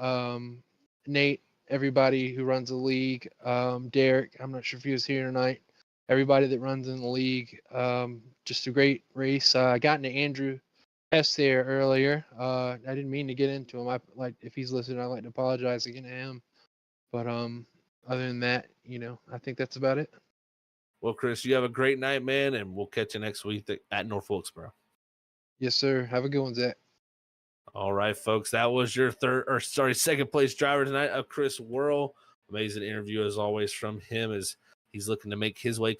Nate, everybody who runs the league, Derek, I'm not sure if he was here tonight. Everybody that runs in the league. Just a great race. I got into Andrew Hess there earlier. I didn't mean to get into him. If he's listening, I'd like to apologize again to him. But other than that, I think that's about it. Well, Chris, you have a great night, man, and we'll catch you next week at North Wilkesboro. Yes, sir. Have a good one, Zach. All right, folks. That was your second place driver tonight of Chris Worrell. Amazing interview as always from him as he's looking to make his way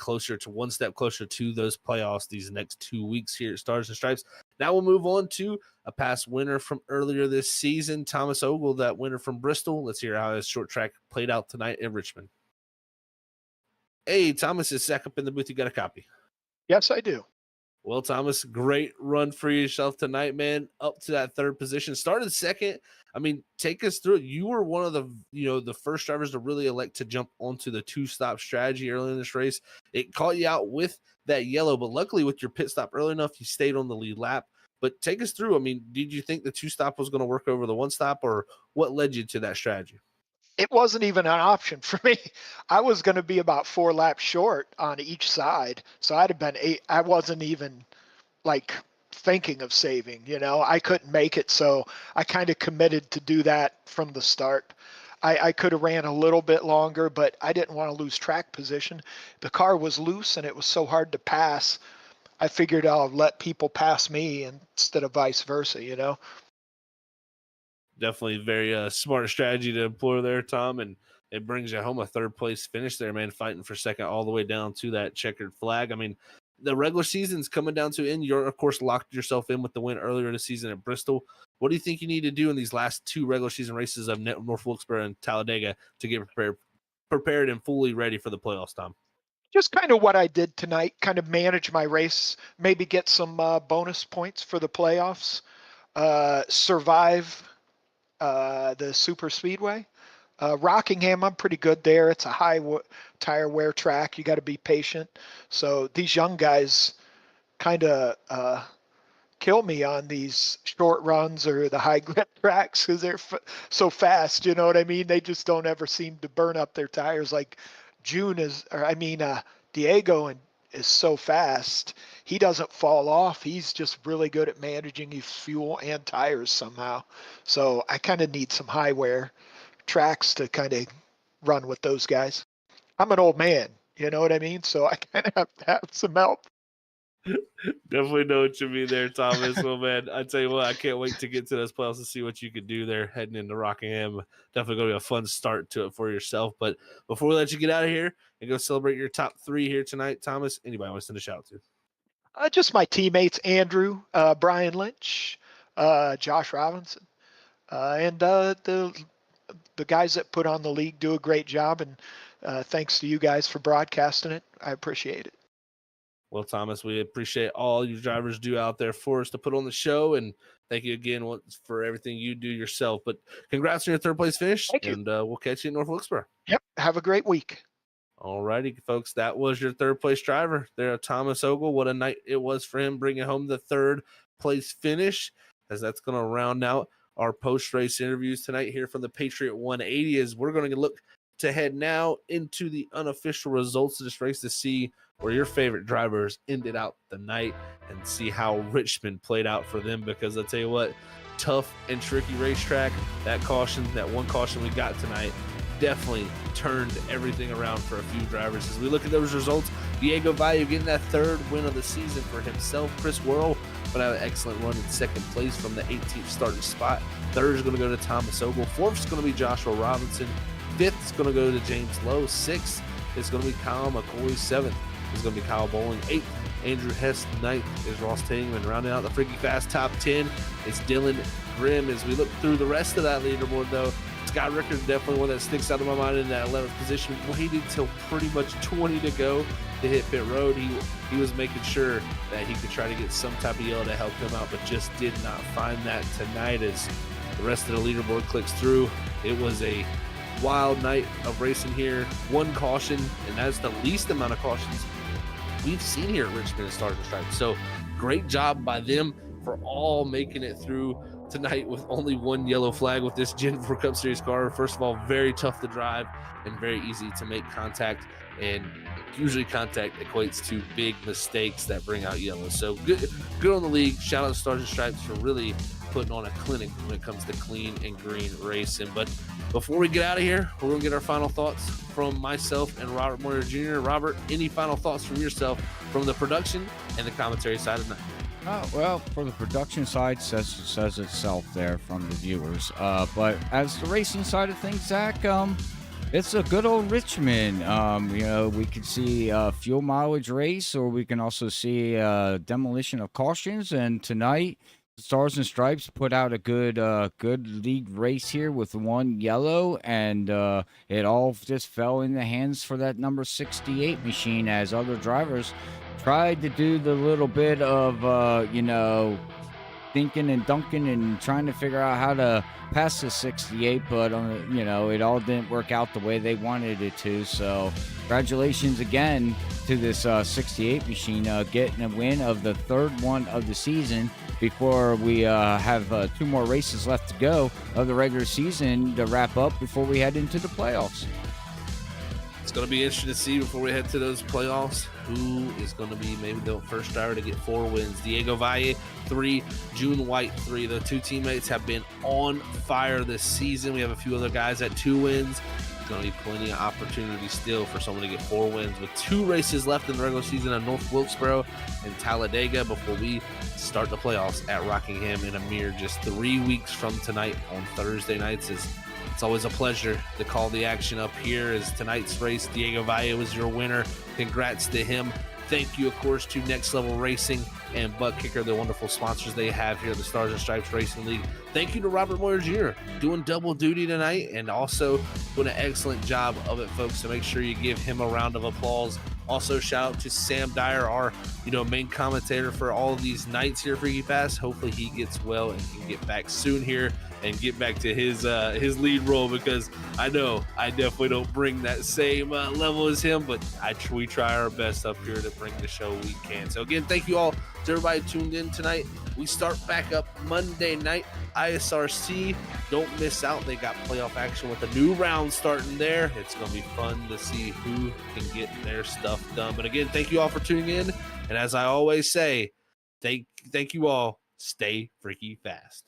one step closer to those playoffs these next 2 weeks here at Stars and Stripes. Now we'll move on to a past winner from earlier this season, Thomas Ogle, that winner from Bristol. Let's hear how his short track played out tonight in Richmond. Hey, Thomas is back up in the booth. You got a copy? Yes, I do. Well, Thomas, great run for yourself tonight, man. Up to that third position. Started second. I mean, take us through it. You were one of the first drivers to really elect to jump onto the two-stop strategy early in this race. It caught you out with that yellow, but luckily with your pit stop early enough, you stayed on the lead lap. But take us through. I mean, did you think the two-stop was going to work over the one-stop, or what led you to that strategy? It wasn't even an option for me. I was going to be about 4 laps short on each side. So I'd have been 8. I wasn't even thinking of saving, I couldn't make it. So I kind of committed to do that from the start. I could have ran a little bit longer, but I didn't want to lose track position. The car was loose and it was so hard to pass. I figured I'll let people pass me instead of vice versa, Definitely very smart strategy to employ there, Tom, and it brings you home a third place finish there, man, fighting for second all the way down to that checkered flag. I mean, the regular season's coming down to end. You're, of course, locked yourself in with the win earlier this season at Bristol. What do you think you need to do in these last 2 regular season races of North Wilkesboro and Talladega to get prepared and fully ready for the playoffs, Tom? Just kind of what I did tonight, kind of manage my race, maybe get some bonus points for the playoffs, survive the super speedway. Rockingham, I'm pretty good there. It's a high tire wear track. You got to be patient. So these young guys kind of kill me on these short runs or the high grip tracks because they're so fast. You know what I mean? They just don't ever seem to burn up their tires like Diego is so fast. He doesn't fall off. He's just really good at managing his fuel and tires somehow. So I kind of need some high wear tracks to kind of run with those guys. I'm an old man, you know what I mean? So I kind of have to have some help. Definitely know what you mean there, Thomas. Well, man, I tell you what, I can't wait to get to those playoffs to see what you could do there heading into Rockingham. Definitely going to be a fun start to it for yourself. But before we let you get out of here and go celebrate your top 3 here tonight, Thomas, anybody want to send a shout out to? Just my teammates, Andrew, Brian Lynch, Josh Robinson, and the guys that put on the league do a great job. And thanks to you guys for broadcasting it. I appreciate it. Well, Thomas, we appreciate all you drivers do out there for us to put on the show, and thank you again for everything you do yourself. But congrats on your third place finish, and we'll catch you in North Wilkesboro. Yep. Have a great week. All righty, folks. That was your third place driver there, Thomas Ogle. What a night it was for him, bringing home the third place finish, as that's going to round out our post-race interviews tonight here from the Patriot 180, as we're going to look to head now into the unofficial results of this race to see where your favorite drivers ended out the night and see how Richmond played out for them, because I'll tell you what, tough and tricky racetrack. That one caution we got tonight definitely turned everything around for a few drivers. As we look at those results, Diego Valle getting that 3rd win of the season for himself. Chris Worrell going to have an excellent run in 2nd place from the 18th starting spot. 3rd is going to go to Thomas Ogle. 4th is going to be Joshua Robinson. 5th is going to go to James Lowe. 6th is going to be Kyle McCoy. 7th is going to be Kyle Bowling. 8th, Andrew Hess. 9th is Ross Tingman. Rounding out the Freaky Fast top 10 is Dylan Grimm. As we look through the rest of that leaderboard, though, Scott Ricker, definitely one that sticks out of my mind in that 11th position. Waited till pretty much 20 to go to hit pit road. He was making sure that he could try to get some type of yellow to help him out, but just did not find that tonight as the rest of the leaderboard clicks through. It was a wild night of racing here. One caution, and that's the least amount of cautions we've seen here at Richmond and Stars and Stripes. So great job by them for all making it through tonight with only one yellow flag with this Gen 4 Cup Series car. First of all, very tough to drive and very easy to make contact, and usually contact equates to big mistakes that bring out yellow. So good on the league. Shout out to Stars and Stripes for really putting on a clinic when it comes to clean and green racing. But before we get out of here, we're going to get our final thoughts from myself and Robert Moyer Jr. Robert, any final thoughts from yourself from the production and the commentary side of the night? Well, for the production side, says itself there from the viewers. But as the racing side of things, Zach, it's a good old Richmond. We could see a fuel mileage race, or we can also see demolition of cautions. And tonight, the Stars and Stripes put out a good league race here with one yellow, and it all just fell in the hands for that number 68 machine as other drivers tried to do the little bit of, thinking and dunking and trying to figure out how to pass the 68, but, it all didn't work out the way they wanted it to. So congratulations again to this 68 machine getting a win of the third one of the season before we have 2 more races left to go of the regular season to wrap up before we head into the playoffs. It's going to be interesting to see before we head to those playoffs who is going to be maybe the first driver to get 4 wins. Diego Valle, 3. June White, 3. The 2 teammates have been on fire this season. We have a few other guys at 2 wins. There's going to be plenty of opportunity still for someone to get 4 wins with 2 races left in the regular season of North Wilkesboro and Talladega before we start the playoffs at Rockingham in a mere just 3 weeks from tonight on Thursday nights. It's always a pleasure to call the action up here as tonight's race. Diego Valle was your winner. Congrats to him. Thank you, of course, to Next Level Racing and ButtKicker, the wonderful sponsors they have here at the Stars and Stripes Racing League. Thank you to Robert Moyer Jr. doing double duty tonight and also doing an excellent job of it, folks. So make sure you give him a round of applause. Also, shout out to Sam Dyer, our main commentator for all of these nights here for Freaky Fast. Hopefully he gets well and can get back soon here and get back to his lead role, because I know I definitely don't bring that same level as him, but we try our best up here to bring the show we can. So again, thank you all to everybody tuned in tonight. We start back up Monday night, ISRC. Don't miss out. They got playoff action with a new round starting there. It's going to be fun to see who can get their stuff done. But again, thank you all for tuning in. And as I always say, thank you all. Stay freaky fast.